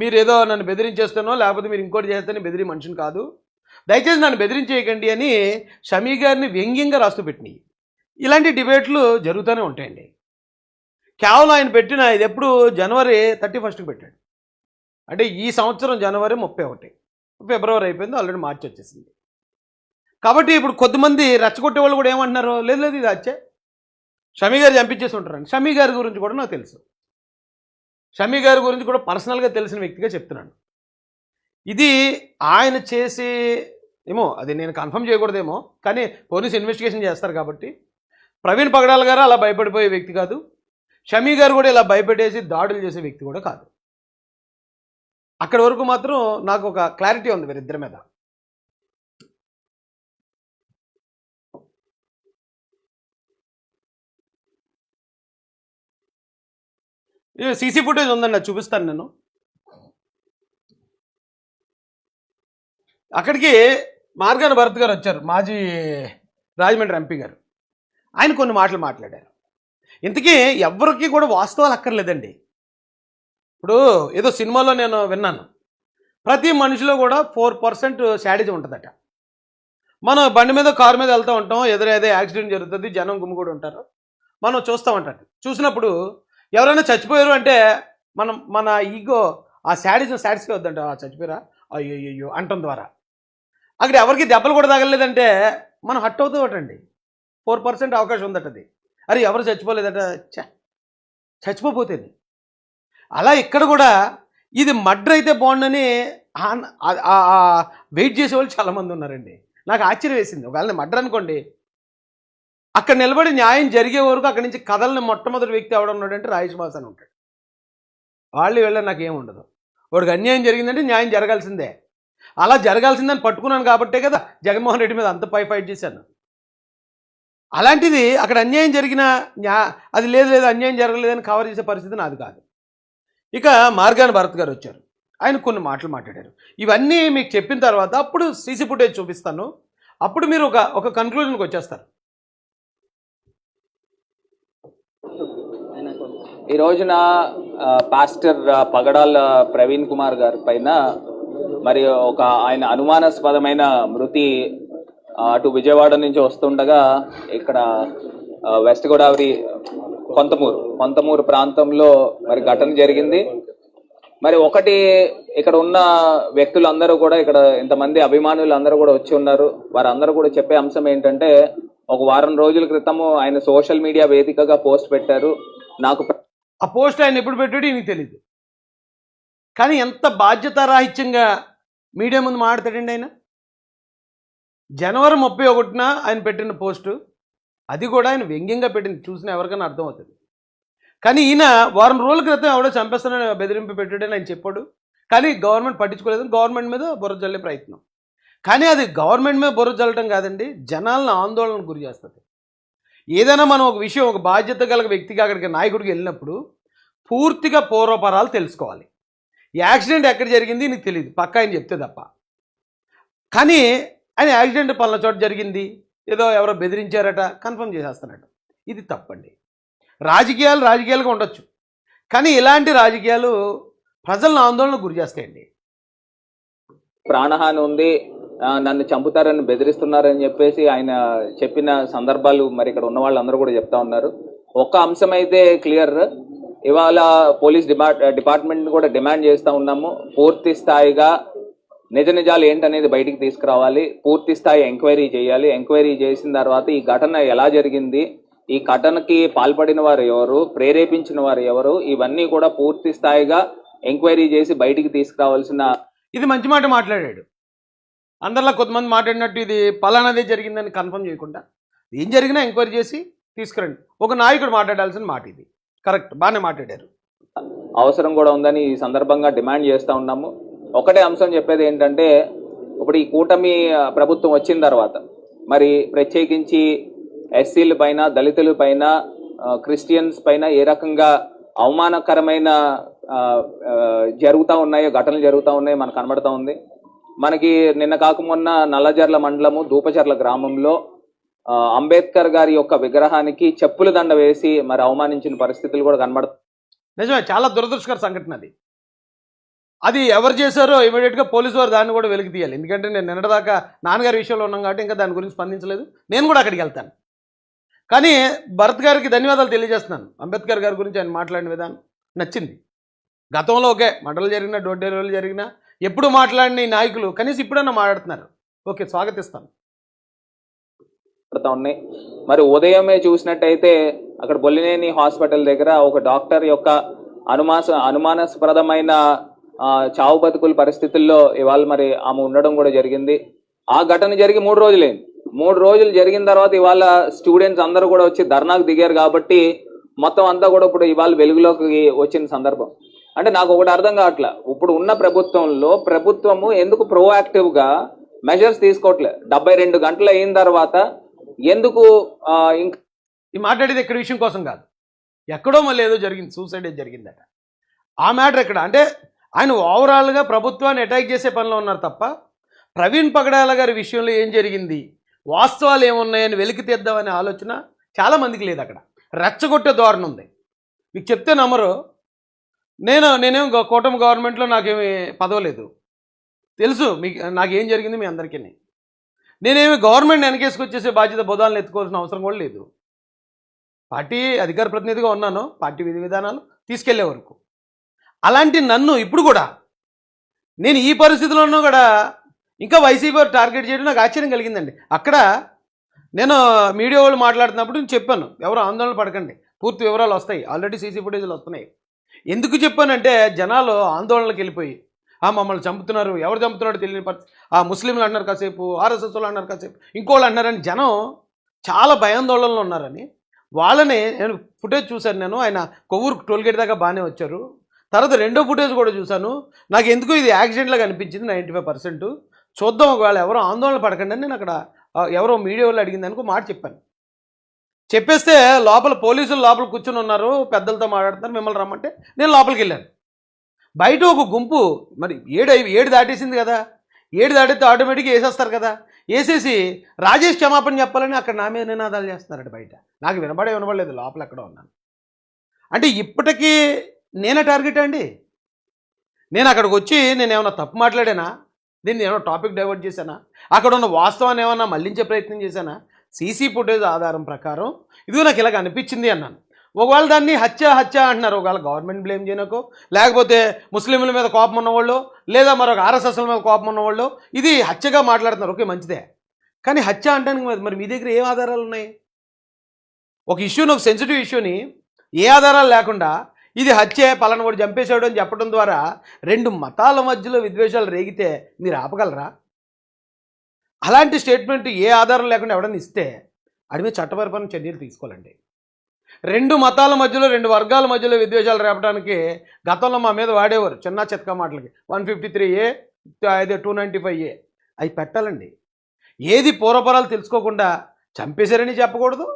మీరు ఏదో నన్ను బెదిరించేస్తానో లేకపోతే మీరు ఇంకోటి చేస్తేనే బెదిరి మనిషిని కాదు, దయచేసి నన్ను బెదిరించేయకండి అని షమీ గారిని వ్యంగ్యంగా రాస్తూ పెట్టినాయి. ఇలాంటి డిబేట్లు జరుగుతూనే ఉంటాయండి. కేవలం ఆయన పెట్టిన ఇది ఎప్పుడు జనవరి 31కి పెట్టాడు, అంటే ఈ సంవత్సరం జనవరి 31, ఫిబ్రవరి అయిపోయింది, ఆల్రెడీ మార్చి వచ్చేసింది. కాబట్టి ఇప్పుడు కొద్దిమంది రెచ్చగొట్టే వాళ్ళు కూడా ఏమంటున్నారు, లేదు లేదు ఇది వచ్చే షమీ గారు చంపించేసి ఉంటారండి. షమీ గారి గురించి కూడా నాకు తెలుసు, షమీ గారి గురించి కూడా పర్సనల్గా తెలిసిన వ్యక్తిగా చెప్తున్నాను. ఇది ఆయన చేసి ఏమో అది నేను కన్ఫర్మ్ చేయకూడదేమో, కానీ పోలీసు ఇన్వెస్టిగేషన్ చేస్తారు కాబట్టి ప్రవీణ్ పగడాల్ గారు అలా భయపడిపోయే వ్యక్తి కాదు, షమీ గారు కూడా ఇలా భయపెట్టేసి దాడులు చేసే వ్యక్తి కూడా కాదు. అక్కడి వరకు మాత్రం నాకు ఒక క్లారిటీ ఉంది వీరిద్దరి మీద. సీసీ ఫుటేజ్ ఉందండి, అది చూపిస్తాను నేను. అక్కడికి మార్గాన భరత్ గారు వచ్చారు, మాజీ రాజమండ్రి ఎంపీ గారు. ఆయన కొన్ని మాటలు మాట్లాడారు. ఇంతకీ ఎవరికి కూడా వాస్తవాలు అక్కర్లేదండి. ఇప్పుడు ఏదో సినిమాలో నేను విన్నాను, ప్రతి మనిషిలో కూడా 4% శాడిజం ఉంటుందట. మనం బండి మీద కారు మీద వెళ్తూ ఉంటాం, ఏదో యాక్సిడెంట్ జరుగుతుంది, జనం గుమ్మిగూడి ఉంటారు, మనం చూస్తూ ఉంటాం. చూసినప్పుడు ఎవరైనా చచ్చిపోయారు అంటే మన ఈగో ఆ శాడిజం సాటిస్ఫై అవుతుందంట, చచ్చిపోయారా అయ్యో అంటం ద్వారా. అక్కడ ఎవరికి దెబ్బలు కూడా తగలేదంటే మనం హట్ అవుతూ ఉంటండి, 4% అవకాశం ఉందట అది. అరే ఎవరు చచ్చిపోలేదట, చచ్చిపోతేది. అలా ఇక్కడ కూడా ఇది మర్డర్ అయితే బాగుండని వెయిట్ చేసేవాళ్ళు చాలామంది ఉన్నారండి. నాకు ఆశ్చర్యం వేసింది. ఒకవేళ మర్డర్ అనుకోండి, అక్కడ నిలబడి న్యాయం జరిగే వరకు అక్కడి నుంచి కథల్ని మొట్టమొదటి వ్యక్తి ఎవడ ఉన్నాడంటే రాజేష్ అని ఉంటాడు. వాళ్ళు వెళ్ళి నాకేముండదు, వాడికి అన్యాయం జరిగిందంటే న్యాయం జరగాల్సిందే, అలా జరగాల్సిందని పట్టుకున్నాను కాబట్టే కదా జగన్మోహన్ రెడ్డి మీద అంత ఫైట్ చేశాను. అలాంటిది అక్కడ అన్యాయం జరిగిన అది లేదు అన్యాయం జరగలేదని కవర్ చేసే పరిస్థితి నాది కాదు. ఇక మార్గాన భరత్ గారు వచ్చారు, ఆయన కొన్ని మాటలు మాట్లాడారు. ఇవన్నీ మీకు చెప్పిన తర్వాత అప్పుడు సీసీ ఫుటేజ్ చూపిస్తాను, అప్పుడు మీరు ఒక కన్క్లూజన్కి వచ్చేస్తారు. ఈ రోజున పాస్టర్ పగడాల ప్రవీణ్ కుమార్ గారి పైన మరి ఒక ఆయన అనుమానాస్పదమైన మృతి అటు విజయవాడ నుంచి వస్తుండగా ఇక్కడ వెస్ట్ గోదావరి కొంతమూరు ప్రాంతంలో మరి ఘటన జరిగింది. మరి ఒకటి ఇక్కడ ఉన్న వ్యక్తులందరూ కూడా, ఇక్కడ ఇంతమంది అభిమానులు అందరూ కూడా వచ్చి ఉన్నారు. వారందరూ కూడా చెప్పే అంశం ఏంటంటే, ఒక వారం రోజుల క్రితము ఆయన సోషల్ మీడియా వేదికగా పోస్ట్ పెట్టారు. నాకు ఆ పోస్ట్ ఆయన ఎప్పుడు పెట్టాడో నీకు తెలియదు, కానీ ఎంత బాధ్యతారాహిత్యంగా మీడియా ముందు మాట్లాడతాడండి ఆయన. జనవరి 31న ఆయన పెట్టిన పోస్టు, అది కూడా ఆయన వ్యంగ్యంగా పెట్టింది, చూసిన ఎవరికైనా అర్థమవుతుంది. కానీ ఈయన వారం రోజుల క్రితం ఎవడో చంపేస్తానని బెదిరింపు పెట్టాడని ఆయన చెప్పాడు, కానీ గవర్నమెంట్ పట్టించుకోలేదు. గవర్నమెంట్ మీద బుర్ర జల్లే ప్రయత్నం. కానీ అది గవర్నమెంట్ మీద బుర్ర జల్లటం కాదండి, జనాలను ఆందోళనకు గురి చేస్తుంది. ఏదైనా మనం ఒక విషయం, ఒక బాధ్యత గల వ్యక్తిగా అక్కడికి నాయకుడికి వెళ్ళినప్పుడు పూర్తిగా పూర్వపరాలు తెలుసుకోవాలి. యాక్సిడెంట్ ఎక్కడ జరిగింది నీకు తెలియదు, పక్కా ఆయన చెప్తే తప్ప. కానీ ఆయన యాక్సిడెంట్ పలానా చోట జరిగింది, ఏదో ఎవరో బెదిరించారట కన్ఫర్మ్ చేసేస్తున్నాడు. ఇది తప్పండి. రాజకీయాలుగా ఉండొచ్చు, కానీ ఇలాంటి రాజకీయాలు ప్రజలను ఆందోళనకు గురి చేస్తాయండి. ప్రాణహాని ఉంది, నన్ను చంపుతారని బెదిరిస్తున్నారని చెప్పేసి ఆయన చెప్పిన సందర్భాలు మరి ఇక్కడ ఉన్న వాళ్ళందరూ కూడా చెప్తా ఉన్నారు. ఒక్క అంశం అయితే క్లియర్, ఇవాళ పోలీస్ డిపార్ట్మెంట్ కూడా డిమాండ్ చేస్తూ ఉన్నాము, పూర్తి స్థాయిగా నిజాలు ఏంటనేది బయటికి తీసుకురావాలి, పూర్తి స్థాయి ఎంక్వైరీ చేయాలి. ఎంక్వైరీ చేసిన తర్వాత ఈ ఘటన ఎలా జరిగింది, ఈ ఘటనకి పాల్పడిన వారు ఎవరు, ప్రేరేపించిన వారు ఎవరు, ఇవన్నీ కూడా పూర్తి స్థాయిగా ఎంక్వైరీ చేసి బయటికి తీసుకురావాల్సిన. ఇది మంచి మాట మాట్లాడాడు. అందరిలో కొంతమంది మాట్లాడినట్టు ఇది పలానాదే జరిగిందని కన్ఫర్మ్ చేయకుండా ఏం జరిగినా ఎంక్వైరీ చేసి తీసుకురండి. ఒక నాయకుడు మాట్లాడాల్సిన మాట ఇది. కరెక్ట్, బాగానే మాట్లాడారు. అవసరం కూడా ఉందని ఈ సందర్భంగా డిమాండ్ చేస్తూ ఉన్నాము. ఒకటే అంశం చెప్పేది ఏంటంటే, ఇప్పుడు ఈ కూటమి ప్రభుత్వం వచ్చిన తర్వాత మరి ప్రత్యేకించి ఎస్సీల పైన, దళితుల పైన, క్రిస్టియన్స్ పైన ఏ రకంగా అవమానకరమైన ఘటనలు జరుగుతూ ఉన్నాయో మనకు కనబడతా ఉంది. మనకి నిన్న కాకమున్న నల్లజర్ల మండలము దూపచర్ల గ్రామంలో అంబేద్కర్ గారి యొక్క విగ్రహానికి చెప్పుల దండ వేసి మరి అవమానించిన పరిస్థితులు కూడా కనబడుతుంది. నిజమే, చాలా దురదృష్టకర సంఘటన అది. అది ఎవరు చేశారో ఇమీడియట్గా పోలీసు వారు దాన్ని కూడా వెలికి తీయాలి. ఎందుకంటే నేను నిన్నటిదాకా నాన్నగారి విషయంలో ఉన్నాం కాబట్టి ఇంకా దాని గురించి స్పందించలేదు. నేను కూడా అక్కడికి వెళ్తాను. కానీ భరత్ గారికి ధన్యవాదాలు తెలియజేస్తున్నాను. అంబేద్కర్ గారి గురించి ఆయన మాట్లాడిన విధానం నచ్చింది. గతంలో ఓకే, మంటలు జరిగినా, డోర్ జరిగినా, ఎప్పుడు మాట్లాడిన ఈ నాయకులు కనీసం ఇప్పుడన్నా మాట్లాడుతున్నారు. ఓకే, స్వాగతిస్తాను. ఉన్నాయి. మరి ఉదయమే చూసినట్టయితే అక్కడ బొల్లినేని హాస్పిటల్ దగ్గర ఒక డాక్టర్ యొక్క అనుమానాస్పదమైన చావు బతుకుల పరిస్థితుల్లో ఇవాళ మరి ఆమె ఉండడం కూడా జరిగింది. ఆ ఘటన జరిగి 3 రోజులైంది. 3 రోజులు జరిగిన తర్వాత ఇవాళ స్టూడెంట్స్ అందరూ కూడా వచ్చి ధర్నాకు దిగారు కాబట్టి మొత్తం అంతా కూడా ఇప్పుడు ఇవాళ వెలుగులోకి వచ్చిన సందర్భం. అంటే నాకు ఒకటి అర్థం కావట్లే, ఇప్పుడు ఉన్న ప్రభుత్వము ఎందుకు ప్రోయాక్టివ్గా మెజర్స్ తీసుకోవట్లే? 72 గంటలు అయిన తర్వాత ఎందుకు ఇంకా ఈ మాట్లాడేది ఇక్కడ విషయం కోసం కాదు, ఎక్కడో మళ్ళీ ఏదో జరిగింది, సూసైడ్ జరిగిందట. ఆ మ్యాటర్ ఎక్కడ అంటే ఆయన ఓవరాల్గా ప్రభుత్వాన్ని అటాక్ చేసే పనిలో ఉన్నారు తప్ప ప్రవీణ్ పగడాల గారి విషయంలో ఏం జరిగింది, వాస్తవాలు ఏమున్నాయని వెలికి తీద్దామనే ఆలోచన చాలామందికి లేదు. అక్కడ రెచ్చగొట్టే ధోరణి ఉంది. మీకు చెప్తే నమ్మరు, నేనేం కూటమి గవర్నమెంట్లో నాకేమి పదవలేదు, తెలుసు మీకు నాకేం జరిగింది మీ అందరికీ. నేనేమి గవర్నమెంట్ వెనకేసుకొచ్చేసే బాధ్యత బోధాలను ఎత్తుకోవాల్సిన అవసరం కూడా లేదు. పార్టీ అధికార ప్రతినిధిగా ఉన్నాను, పార్టీ విధి విధానాలు తీసుకెళ్లే వరకు. అలాంటి నన్ను ఇప్పుడు కూడా నేను ఈ పరిస్థితిలోనూ కూడా ఇంకా వైసీపీ టార్గెట్ చేయడం నాకు ఆశ్చర్యం కలిగిందండి. అక్కడ నేను మీడియా వాళ్ళు మాట్లాడుతున్నప్పుడు నేను చెప్పాను, ఎవరు ఆందోళన పడకండి, పూర్తి వివరాలు వస్తాయి, ఆల్రెడీ సీసీ ఫుటేజ్లు వస్తున్నాయి. ఎందుకు చెప్పానంటే జనాలు ఆందోళనకి వెళ్ళిపోయి మమ్మల్ని చంపుతున్నారు, ఎవరు చంపుతున్నాడో తెలియని పరిస్థితి, ముస్లింలు అన్నారు కాసేపు, ఆర్ఎస్ఎస్ వాళ్ళు అన్నారు కాసేపు, ఇంకోళ్ళు అన్నారని జనం చాలా భయాందోళనలో ఉన్నారని వాళ్ళని నేను ఫుటేజ్ చూశాను. నేను ఆయన కొవ్వూరు టోల్గేట్ దాకా బాగానే వచ్చారు. తర్వాత రెండో ఫుటేజ్ కూడా చూశాను. నాకు ఎందుకు ఇది యాక్సిడెంట్ లాగా అనిపించింది 95%. చూద్దాం, ఒకవేళ ఎవరో ఆందోళన పడకండి అని నేను అక్కడ ఎవరో మీడియా వాళ్ళు అడిగింది అనుకో మాట చెప్పాను. చెప్పేస్తే లోపల పోలీసులు లోపల కూర్చొని ఉన్నారు, పెద్దలతో మాట్లాడుతున్నారు, మిమ్మల్ని రమ్మంటే నేను లోపలికి వెళ్ళాను. బయట ఒక గుంపు మరి 7 దాటేసింది కదా, 7 దాటితే ఆటోమేటిక్గా వేసేస్తారు కదా, వేసేసి రాజేష్ క్షమాపణ చెప్పాలని అక్కడ నా మీద నినాదాలు చేస్తున్నారట. బయట నాకు వినబడలేదు, లోపల ఎక్కడో ఉన్నాను. అంటే ఇప్పటికీ నేనే టార్గెట్ అండి. నేను అక్కడికి వచ్చి నేను ఏమైనా తప్పు మాట్లాడానా, దీన్ని ఏమైనా టాపిక్ డైవర్ట్ చేశానా, అక్కడ ఉన్న వాస్తవాన్ని ఏమైనా మళ్లించే ప్రయత్నం చేశానా? సీసీ ఫుటేజ్ ఆధారం ప్రకారం ఇదిగో నాకు ఇలాగ అనిపించింది అన్నాను. ఒకవేళ దాన్ని హత్య హత్య అంటున్నారు. ఒకవేళ గవర్నమెంట్ బ్లేమ్ చేయనకో, లేకపోతే ముస్లింల మీద కోపం ఉన్నవాళ్ళు, లేదా మరొక ఆర్ఎస్ఎస్ల మీద కోపం ఉన్నవాళ్ళు ఇది హత్యగా మాట్లాడుతున్నారు. ఓకే, మంచిదే. కానీ హత్య అంటానికి మరి మీ దగ్గర ఏం ఆధారాలు ఉన్నాయి? ఒక ఇష్యూని, ఒక సెన్సిటివ్ ఇష్యూని ఏ ఆధారాలు లేకుండా ఇది హత్యే, పలానా వాడు చంపేశాడు అని చెప్పడం ద్వారా 2 మతాల మధ్యలో విద్వేషాలు రేగితే మీరు ఆపగలరా? అలాంటి స్టేట్మెంట్ ఏ ఆధారం లేకుండా ఎవడన్నా ఇస్తే వాడి మీద చట్టపరమైన చర్యలు తీసుకోవాలండి. 2 మతాల మధ్యలో, 2 వర్గాల మధ్యలో విద్వేషాలు రేపడానికి గతంలో మా మీద వాడేవారు చిన్న చితక మాటలకి 153A, అదే 295A అవి పెట్టాలండి. ఏది పూర్వపరాలు తెలుసుకోకుండా చంపేశారని చెప్పకూడదు,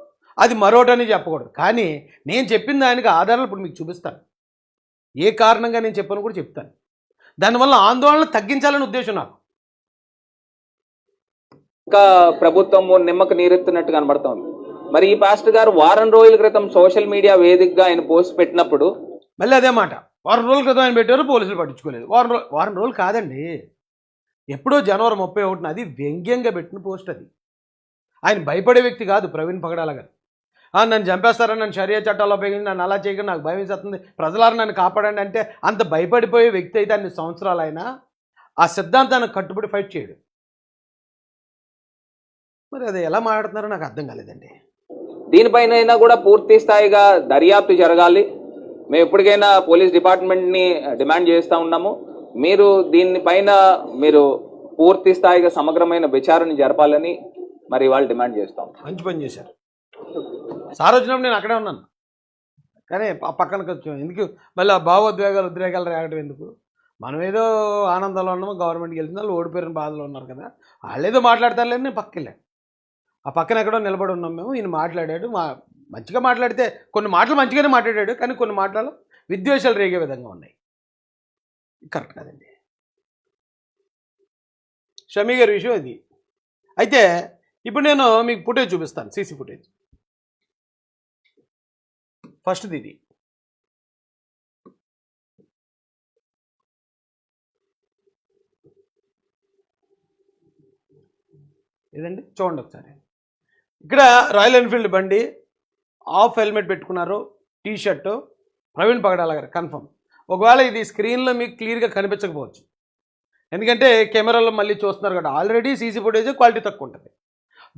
అది మరోటని చెప్పకూడదు. కానీ నేను చెప్పిన దానికి ఆధారాలు ఇప్పుడు మీకు చూపిస్తాను. ఏ కారణంగా నేను చెప్పాను కూడా చెప్తాను. దానివల్ల ఆందోళన తగ్గించాలని ఉద్దేశం నాకు. ఇంకా ప్రభుత్వం నిమ్మకు నీరెత్తున్నట్టు కనబడుతోంది. మరి ఈ పాస్టర్ గారు వారం రోజుల క్రితం సోషల్ మీడియా వేదికగా ఆయన పోస్ట్ పెట్టినప్పుడు మళ్ళీ అదే మాట. వారం రోజుల క్రితం ఆయన పెట్టారు, పోలీసులు పట్టించుకోలేదు. వారం రోజులు కాదండి, ఎప్పుడో జనవరి 31న. అది వ్యంగ్యంగా పెట్టిన పోస్ట్. అది ఆయన భయపడే వ్యక్తి కాదు ప్రవీణ్ పగడాల గారు. నన్ను చంపేస్తారని, నన్ను షరియా చట్టాలు ఉపయోగించి నన్ను అలా చేయకుండా నాకు భయం వేస్తుంది, ప్రజలారు నన్ను కాపాడండి అంటే అంత భయపడిపోయే వ్యక్తి అయితే అన్ని సంవత్సరాలు అయినా ఆ సిద్ధాంతానికి కట్టుబడి ఫైట్ చేయడు. మరి అది ఎలా మాట్లాడుతున్నారో నాకు అర్థం కాలేదండి. దీనిపైన కూడా పూర్తి స్థాయిగా దర్యాప్తు జరగాలి. మేము ఎప్పటికైనా పోలీస్ డిపార్ట్మెంట్ని డిమాండ్ చేస్తూ ఉన్నాము. మీరు దీనిపైన మీరు పూర్తి స్థాయిగా సమగ్రమైన విచారణ జరపాలని మరి వాళ్ళు డిమాండ్ చేస్తాం. మంచి పని చేశారు సార్. వచ్చినప్పుడు నేను అక్కడే ఉన్నాను, కానీ ఆ పక్కనకి వచ్చాం. ఎందుకు మళ్ళీ ఆ ఉద్రేకాలు రాగడం ఎందుకు? మనం ఏదో ఆనందంలో ఉన్నాము, గవర్నమెంట్కి వెళ్తుంది, వాళ్ళు ఓడిపోయిన బాధలో ఉన్నారు కదా, వాళ్ళు ఏదో మాట్లాడతారులేని నేను పక్కకి వెళ్ళాను. ఆ పక్కన ఎక్కడో నిలబడి ఉన్నాం మేము. ఈయన మాట్లాడాడు, మంచిగా మాట్లాడితే కొన్ని మాటలు మంచిగానే మాట్లాడాడు, కానీ కొన్ని మాటలు విద్వేషాలు రేగే విధంగా ఉన్నాయి. కరెక్ట్ కాదండి. షమీ గారి విషయం అది. అయితే ఇప్పుడు నేను మీకు ఫుటేజ్ చూపిస్తాను, సీసీ ఫుటేజ్. ఫస్ట్ది ఇది. ఇదండి, చూడండి ఒకసారి. ఇక్కడ రాయల్ ఎన్ఫీల్డ్ బండి, ఆఫ్ హెల్మెట్ పెట్టుకున్నారు, టీ షర్టు, ప్రవీణ్ పగడాల గారు కన్ఫర్మ్. ఒకవేళ ఇది స్క్రీన్లో మీకు క్లియర్గా కనిపించకపోవచ్చు, ఎందుకంటే కెమెరాలో మళ్ళీ చూస్తున్నారు కదా. ఆల్రెడీ సీసీ ఫుటేజ్ క్వాలిటీ తక్కువ ఉంటుంది.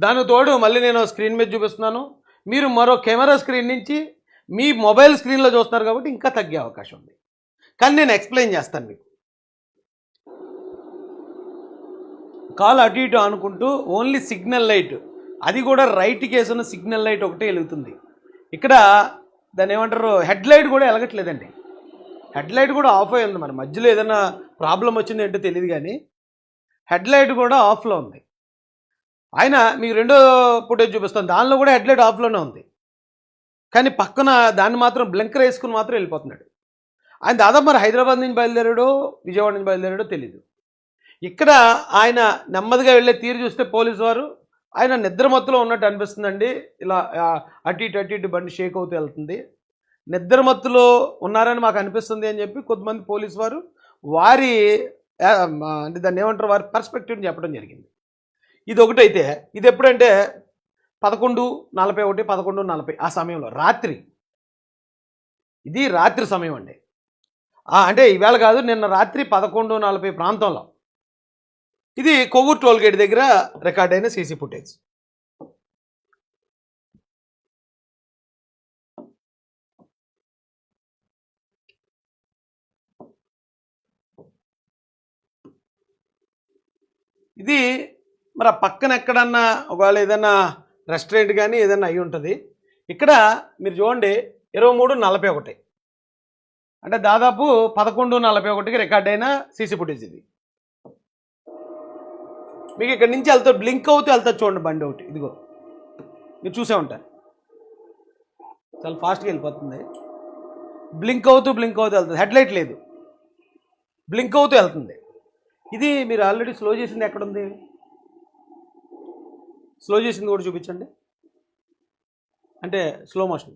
దానికి తోడు మళ్ళీ నేను స్క్రీన్ మీద చూపిస్తున్నాను, మీరు మరో కెమెరా స్క్రీన్ నుంచి మీ మొబైల్ స్క్రీన్లో చూస్తున్నారు కాబట్టి ఇంకా తగ్గే అవకాశం ఉంది. కానీ నేను ఎక్స్ప్లెయిన్ చేస్తాను మీకు. కాల్ అటు ఇటు అనుకుంటూ ఓన్లీ సిగ్నల్ లైట్, అది కూడా రైట్కి వేసిన సిగ్నల్ లైట్ ఒకటే వెలుగుతుంది. ఇక్కడ దాన్ని ఏమంటారు, హెడ్ లైట్ కూడా వెలగట్లేదండి. హెడ్ లైట్ కూడా ఆఫ్ అయి ఉంది. మరి మధ్యలో ఏదైనా ప్రాబ్లం వచ్చింది ఏంటో తెలియదు, కానీ హెడ్ లైట్ కూడా ఆఫ్లో ఉంది. ఆయన మీకు రెండో ఫుటేజ్ చూపిస్తాను, దానిలో కూడా హెడ్ లైట్ ఆఫ్లోనే ఉంది, కానీ పక్కన దాన్ని మాత్రం బ్లింకర్ వేసుకుని మాత్రం వెళ్ళిపోతున్నాడు. ఆయన దాదాపు మరి హైదరాబాద్ నుంచి బయలుదేరాడో విజయవాడ నుంచి బయలుదేరాడో తెలీదు. ఇక్కడ ఆయన నెమ్మదిగా వెళ్ళే తీరు చూస్తే పోలీసు వారు ఆయన నిద్రమత్తులో ఉన్నట్టు అనిపిస్తుందండి. ఇలా అటు ఇటు బండి షేక్ అవుతూ వెళ్తుంది. నిద్రమత్తులో ఉన్నారని మాకు అనిపిస్తుంది అని చెప్పి కొంతమంది పోలీసు వారు వారి అంటే దాన్ని ఏమంటారు, వారి పర్స్పెక్టివ్ని చెప్పడం జరిగింది. ఇది ఒకటైతే, ఇది ఎప్పుడంటే 11:41, 11:40 ఆ సమయంలో రాత్రి. ఇది రాత్రి సమయం అండి, అంటే ఈవేళ కాదు, నిన్న రాత్రి 11:40 ప్రాంతంలో. ఇది కొవ్వూరు టోల్గేట్ దగ్గర రికార్డ్ అయిన సీసీ ఫుటేజ్. ఇది మరి ఆ పక్కన ఎక్కడన్నా ఒకవేళ ఏదైనా రెస్టారెంట్ కానీ ఏదైనా అయి ఉంటుంది. ఇక్కడ మీరు చూడండి 23:41, అంటే దాదాపు 11:41కి రికార్డ్ అయిన సీసీ ఫుటేజ్ ఇది. మీకు ఇక్కడ నుంచి వెళ్తా బ్లింక్ అవుతూ వెళ్తా చూడండి బండి ఒకటి, ఇదిగో మీరు చూసే ఉంటారు, చాలా ఫాస్ట్గా వెళ్ళిపోతుంది. బ్లింక్ అవుతూ వెళ్తుంది, హెడ్లైట్ లేదు, బ్లింక్ అవుతూ వెళ్తుంది. ఇది మీరు ఆల్రెడీ స్లో చేసింది ఎక్కడుంది, స్లో చేసింది కూడా చూపించండి, అంటే స్లో మోషన్.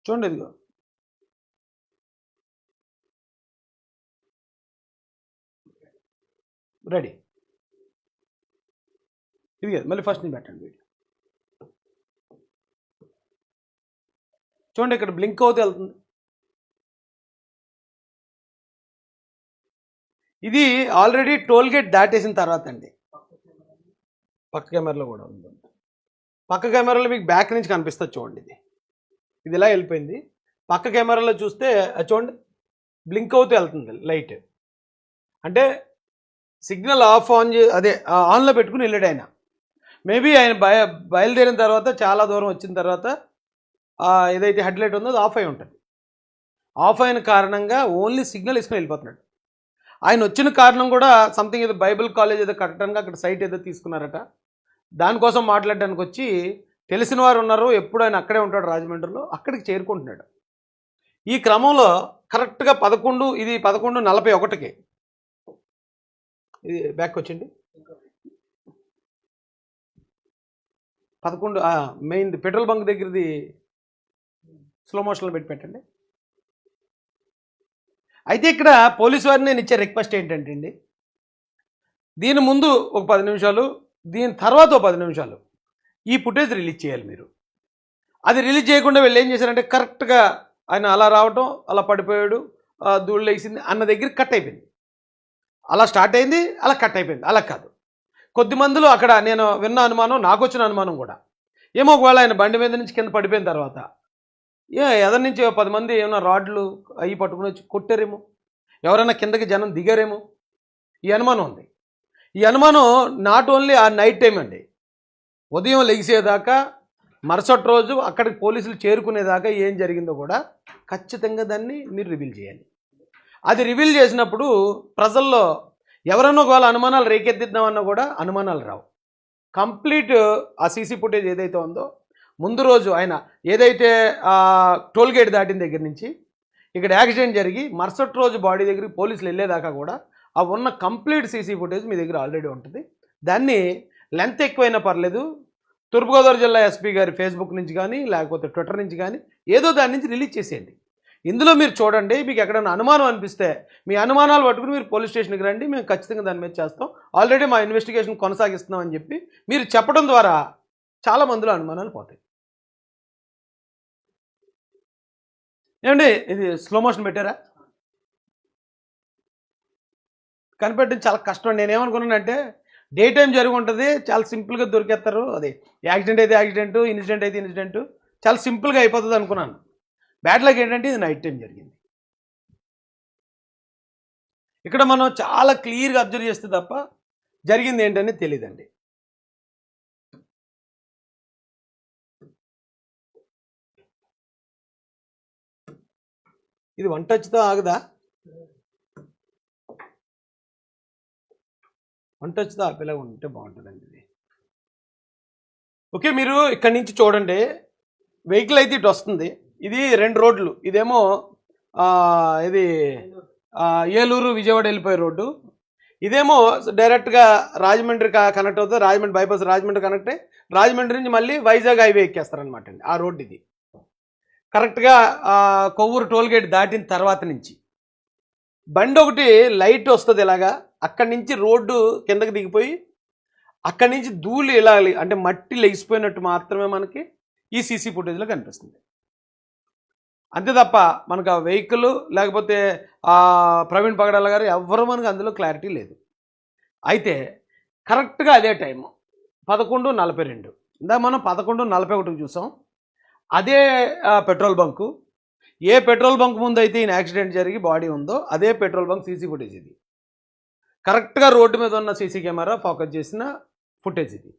చూడండి ఇదిగో. రెడీ. ఇది కదా, మళ్ళీ ఫస్ట్ నుంచి పెట్టండి వీడియో. చూడండి ఇక్కడ బ్లింక్ అవుతూ వెళ్తుంది. ఇది ఆల్రెడీ టోల్ గేట్ దాటేసిన తర్వాత అండి. పక్క కెమెరాలో కూడా ఉంది. పక్క కెమెరాలో మీకు బ్యాక్ నుంచి కనిపిస్తుంది చూడండి. ఇది ఇలా వెళ్ళిపోయింది. పక్క కెమెరాలో చూస్తే అది చూడండి బ్లింక్ అవుతూ వెళ్తుంది లైట్. అంటే సిగ్నల్ ఆఫ్ ఆన్ అదే ఆన్లో పెట్టుకుని వెళ్ళాడు ఆయన. మేబీ ఆయన బయలుదేరిన తర్వాత చాలా దూరం వచ్చిన తర్వాత ఏదైతే హెడ్లైట్ ఉందో అది ఆఫ్ అయి ఉంటుంది. ఆఫ్ అయిన కారణంగా ఓన్లీ సిగ్నల్ ఇసుకుని వెళ్ళిపోతున్నాడు. ఆయన వచ్చిన కారణం కూడా సంథింగ్ ఏదో బైబిల్ కాలేజ్ ఏదో కట్టడానికి అక్కడ సైట్ ఏదో తీసుకున్నారట. దానికోసం మాట్లాడడానికి వచ్చి తెలిసిన వారు ఉన్నారు, ఎప్పుడు ఆయన అక్కడే ఉంటాడు రాజమండ్రిలో, అక్కడికి చేరుకుంటున్నాడు. ఈ క్రమంలో కరెక్ట్గా 11:41కి ఇది బ్యాక్ వచ్చింది. 11 మెయిన్ పెట్రోల్ బంక్ దగ్గరది స్లో మోషన్లో పెట్టండి. అయితే ఇక్కడ పోలీసు వారిని నేను ఇచ్చే రిక్వెస్ట్ ఏంటంటే అండి, దీని ముందు ఒక 10 నిమిషాలు, దీని తర్వాత ఒక 10 నిమిషాలు ఈ ఫుటేజ్ రిలీజ్ చేయాలి మీరు. అది రిలీజ్ చేయకుండా వీళ్ళు ఏం చేశారంటే కరెక్ట్గా ఆయన అలా రావటం, అలా పడిపోయాడు, ధూళి లేసింది అన్న దగ్గర కట్ అయిపోయింది. అలా స్టార్ట్ అయింది, అలా కట్ అయిపోయింది. అలా కాదు, కొద్ది మందిలో అక్కడ నేను విన్న అనుమానం, నాకు వచ్చిన అనుమానం కూడా ఏమో, ఒకవేళ ఆయన బండి మీద నుంచి కింద పడిపోయిన తర్వాత ఎదరి నుంచి 10 మంది ఏమైనా రాడ్లు అవి పట్టుకుని వచ్చి కొట్టారేమో, ఎవరైనా కిందకి జనం దిగారేమో, ఈ అనుమానం ఉంది. ఈ అనుమానం నాట్ ఓన్లీ ఆ నైట్ టైం అండి, ఉదయం లెగిసేదాకా మరుసటి రోజు అక్కడికి పోలీసులు చేరుకునేదాకా ఏం జరిగిందో కూడా ఖచ్చితంగా దాన్ని మీరు రివీల్ చేయాలి. అది రివీల్ చేసినప్పుడు ప్రజల్లో ఎవరైనా ఒకవేళ అనుమానాలు రేకెత్తిద్దామన్నా కూడా అనుమానాలు రావు. కంప్లీట్ ఆ సీసీ ఫుటేజ్ ఏదైతే ఉందో, ముందు రోజు ఆయన ఏదైతే టోల్ గేట్ దాటిన దగ్గర నుంచి ఇక్కడ యాక్సిడెంట్ జరిగి మరుసటి రోజు బాడీ దగ్గరికి పోలీసులు వెళ్ళేదాకా కూడా ఆ ఉన్న కంప్లీట్ సీసీ ఫుటేజ్ మీ దగ్గర ఆల్రెడీ ఉంటుంది. దాన్ని లెంత్ ఎక్కువైనా పర్లేదు, తూర్పుగోదావరి జిల్లా ఎస్పీ గారి ఫేస్బుక్ నుంచి కానీ లేకపోతే ట్విట్టర్ నుంచి కానీ ఏదో దాని నుంచి రిలీజ్ చేసేయండి. ఇందులో మీరు చూడండి, మీకు ఎక్కడైనా అనుమానం అనిపిస్తే మీ అనుమానాలు పట్టుకుని మీరు పోలీస్ స్టేషన్కి రండి, మేము ఖచ్చితంగా దాని మీద చేస్తాం, ఆల్రెడీ మా ఇన్వెస్టిగేషన్ కొనసాగిస్తున్నాం అని చెప్పి మీరు చెప్పడం ద్వారా చాలా మందిలో అనుమానాలు పోతాయి. ఏమండి ఇది స్లో మోషన్ పెట్టారా? కనిపెట్టడం చాలా కష్టం. నేనేమనుకున్నానంటే డే టైం జరిగి ఉంటుంది, చాలా సింపుల్గా దొరికేస్తారు, అది యాక్సిడెంట్ అయితే యాక్సిడెంట్, ఇన్సిడెంట్ అయితే ఇన్సిడెంట్, చాలా సింపుల్గా అయిపోతుంది అనుకున్నాను. బ్యాడ్ లక్ ఏంటంటే ఇది నైట్ టైం జరిగింది. ఇక్కడ మనం చాలా క్లియర్గా అబ్జర్వ్ చేస్తే తప్ప జరిగింది ఏంటని తెలియదండి. ఇది వన్ టచ్తో ఆగదా? వన్ టచ్తో ఆపేలాగా ఉంటే బాగుంటుందండి ఇది. ఓకే, మీరు ఇక్కడి నుంచి చూడండి, వెహికల్ అయితే ఇటు వస్తుంది. ఇది 2 రోడ్లు, ఇదేమో ఇది ఏలూరు విజయవాడ వెళ్ళిపోయే రోడ్డు, ఇదేమో డైరెక్ట్గా రాజమండ్రి కనెక్ట్ అవుతుంది. రాజమండ్రి బైపాస్ రాజమండ్రి కనెక్ట్ అయ్యి రాజమండ్రి నుంచి మళ్ళీ వైజాగ్ హైవే ఎక్కేస్తారనమాట అండి ఆ రోడ్డు. ఇది కరెక్ట్గా కొవ్వూరు టోల్ గేట్ దాటిన తర్వాత నుంచి బండి ఒకటి లైట్ వస్తుంది ఇలాగా, అక్కడి నుంచి రోడ్డు కిందకి దిగిపోయి అక్కడి నుంచి ధూళి ఇలా అంటే మట్టి లెగిసిపోయినట్టు మాత్రమే మనకి ఈ సీసీ ఫుటేజ్లో కనిపిస్తుంది. అంతే తప్ప మనకు ఆ వెహికల్ లేకపోతే ప్రవీణ్ పగడాల గారు ఎవ్వరు మనకు అందులో క్లారిటీ లేదు. అయితే కరెక్ట్గా అదే టైము 11:42, ఇందాక మనం 11:41 చూసాం. అదే పెట్రోల్ బంకు, ఏ పెట్రోల్ బంక్ ముందు అయితే ఈయన యాక్సిడెంట్ జరిగి బాడీ ఉందో అదే పెట్రోల్ బంక్ సీసీ ఫుటేజ్ ఇది. కరెక్ట్గా రోడ్డు మీద ఉన్న సీసీ కెమెరా ఫోకస్ చేసిన ఫుటేజ్ ఇది.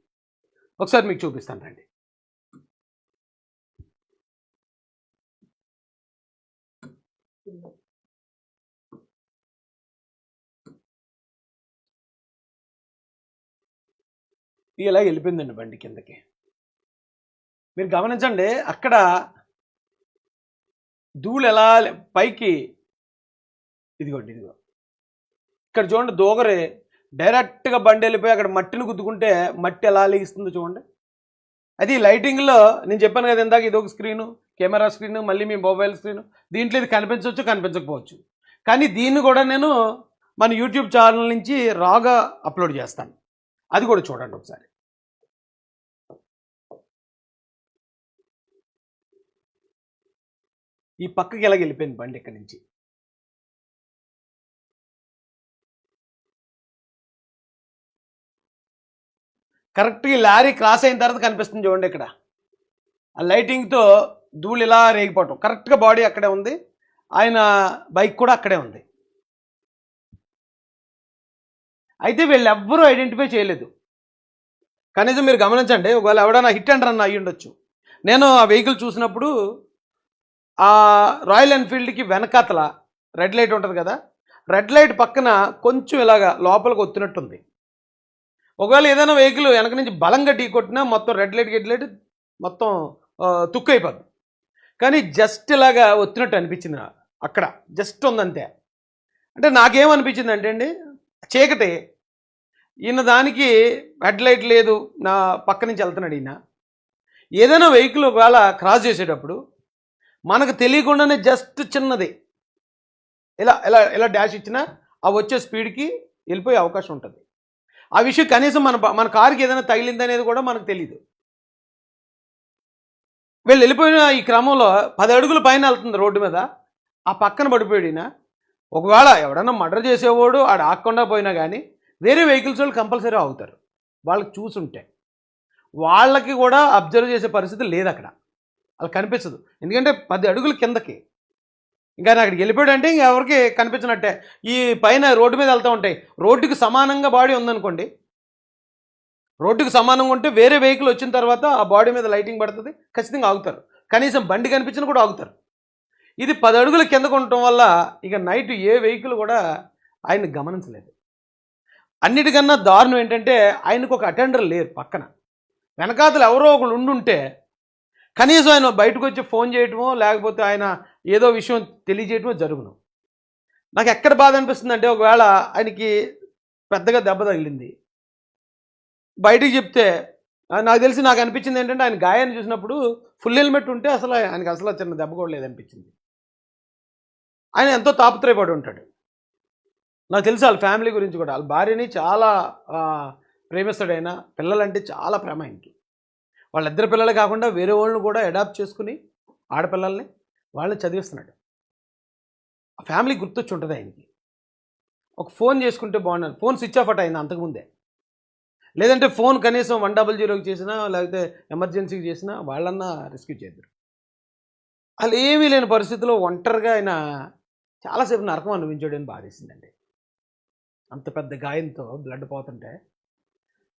ఒకసారి మీకు చూపిస్తాను రండి. ఇలా వెళ్ళిపోయిందండి బండి కిందకి. మీరు గమనించండి, అక్కడ ధూళి ఎలా పైకి, ఇదిగోండి ఇదిగో ఇక్కడ చూడండి, దూగరే డైరెక్ట్గా బండి వెళ్ళిపోయి అక్కడ మట్టిని గుద్దుకుంటే మట్టి ఎలా లేగిస్తుందో చూడండి. అది లైటింగ్లో నేను చెప్పాను కదా ఇందాక ఇది ఒక స్క్రీను, కెమెరా స్క్రీను, మళ్ళీ మీ మొబైల్ స్క్రీను, దీంట్లో ఇది కనిపించవచ్చు కనిపించకపోవచ్చు. కానీ దీన్ని కూడా నేను మన యూట్యూబ్ ఛానల్ నుంచి రాగా అప్లోడ్ చేస్తాను. అది కూడా చూడండి ఒకసారి. ఈ పక్కకి ఎలాగ వెళ్ళిపోయింది బండి ఇక్కడి నుంచి. కరెక్ట్గా లారీ క్రాస్ అయిన తర్వాత కనిపిస్తుంది చూడండి ఇక్కడ. ఆ లైటింగ్తో ధూళి ఇలా రేగిపోవటం, కరెక్ట్గా బాడీ అక్కడే ఉంది, ఆయన బైక్ కూడా అక్కడే ఉంది. అయితే వీళ్ళెవ్వరూ ఐడెంటిఫై చేయలేదు. కనీసం మీరు గమనించండి, ఒకవేళ ఎవడైనా హిట్ అండ్ రన్ అయ్యి ఉండొచ్చు. నేను ఆ వెహికల్ చూసినప్పుడు ఆ రాయల్ ఎన్ఫీల్డ్కి వెనకాతల రెడ్ లైట్ ఉంటుంది కదా, రెడ్ లైట్ పక్కన కొంచెం ఇలాగా లోపలికి వస్తున్నట్టుంది. ఒకవేళ ఏదైనా వెహికల్ వెనక నుంచి బలంగా ఢీ కొట్టినా మొత్తం రెడ్ లైట్ మొత్తం తుక్కు అయిపోద్ది. కానీ జస్ట్ ఇలాగా వచ్చినట్టు అనిపించింది అక్కడ, జస్ట్ ఉందంతే. అంటే నాకేమనిపించింది అంటే అండి, చీకటి, ఈయన దానికి హెడ్ లైట్ లేదు, నా పక్క నుంచి వెళ్తున్నాడు ఈయన. ఏదైనా వెహికల్ ఒకవేళ క్రాస్ చేసేటప్పుడు మనకు తెలియకుండానే జస్ట్ చిన్నది ఇలా ఇలా ఇలా డాష్ ఇచ్చినా ఆ వచ్చే స్పీడ్కి వెళ్ళిపోయే అవకాశం ఉంటుంది. ఆ విషయం కనీసం మన కారుకి ఏదైనా తగిలింది అనేది కూడా మనకు తెలియదు. వీళ్ళు వెళ్ళిపోయిన ఈ క్రమంలో 10 అడుగుల పైన వెళ్తుంది రోడ్డు మీద, ఆ పక్కన పడిపోయినా. ఒకవేళ ఎవడన్నా మర్డర్ చేసేవాడు ఆడ ఆగకుండా పోయినా కానీ వేరే వెహికల్స్ వాళ్ళు కంపల్సరీ ఆగుతారు, వాళ్ళకి చూసుంటే. వాళ్ళకి కూడా అబ్జర్వ్ చేసే పరిస్థితి లేదు అక్కడ, వాళ్ళకి కనిపించదు. ఎందుకంటే 10 అడుగుల కిందకి ఇంకా అక్కడికి వెళ్ళిపోయాడు అంటే ఇంక ఎవరికి కనిపించినట్టే. ఈ పైన రోడ్డు మీద వెళ్తూ ఉంటాయి, రోడ్డుకి సమానంగా బాడీ ఉందనుకోండి, రోడ్డుకి సమానంగా ఉంటే వేరే వెహికల్ వచ్చిన తర్వాత ఆ బాడీ మీద లైటింగ్ పడుతుంది, ఖచ్చితంగా ఆగుతారు. కనీసం బండి కనిపించినా కూడా ఆగుతారు. ఇది 10 అడుగుల కిందకు ఉండటం వల్ల ఇక నైట్ ఏ వెహికల్ కూడా ఆయన్ని గమనించలేదు. అన్నిటికన్నా దారుణం ఏంటంటే ఆయనకు ఒక అటెండర్ లేరు పక్కన, వెనకాతలు ఎవరో ఒకళ్ళు ఉండుంటే కనీసం ఆయన బయటకు వచ్చి ఫోన్ చేయటమో లేకపోతే ఆయన ఏదో విషయం తెలియజేయటమో జరుగును. నాకు ఎక్కడ బాధ అనిపిస్తుంది అంటే, ఒకవేళ ఆయనకి పెద్దగా దెబ్బ తగిలింది, బయటికి చెప్తే నాకు అనిపించింది ఏంటంటే, ఆయన గాయాన్ని చూసినప్పుడు ఫుల్ హెల్మెట్ ఉంటే అసలు ఆయనకి అసలు చిన్న దెబ్బ కూడా లేదనిపించింది. ఆయన ఎంతో తాపత్రయపడి ఉంటాడు. నాకు తెలుసు వాళ్ళ ఫ్యామిలీ గురించి కూడా, వాళ్ళ భార్యని చాలా ప్రేమిస్తాడైనా, పిల్లలంటే చాలా ప్రేమ ఆయనకి. వాళ్ళిద్దరు పిల్లలు కాకుండా వేరే వాళ్ళని కూడా అడాప్ట్ చేసుకుని ఆడపిల్లల్ని వాళ్ళని చదివిస్తున్నాడు. ఆ ఫ్యామిలీ గుర్తొచ్చి ఉంటుంది ఆయనకి. ఒక ఫోన్ చేసుకుంటే బాగున్నాను, ఫోన్ స్విచ్ ఆఫ్ అట్ అయింది అంతకుముందే. లేదంటే ఫోన్ కనీసం 100కి చేసినా లేకపోతే ఎమర్జెన్సీకి చేసినా వాళ్ళన్నా రెస్క్యూ చేద్దరు. అసలు ఏమీ లేని పరిస్థితిలో ఒంటరిగా ఆయన చాలాసేపు నరకం అనుభవించాడని బాధేసిందండి. అంత పెద్ద గాయంతో బ్లడ్ పోతుంటే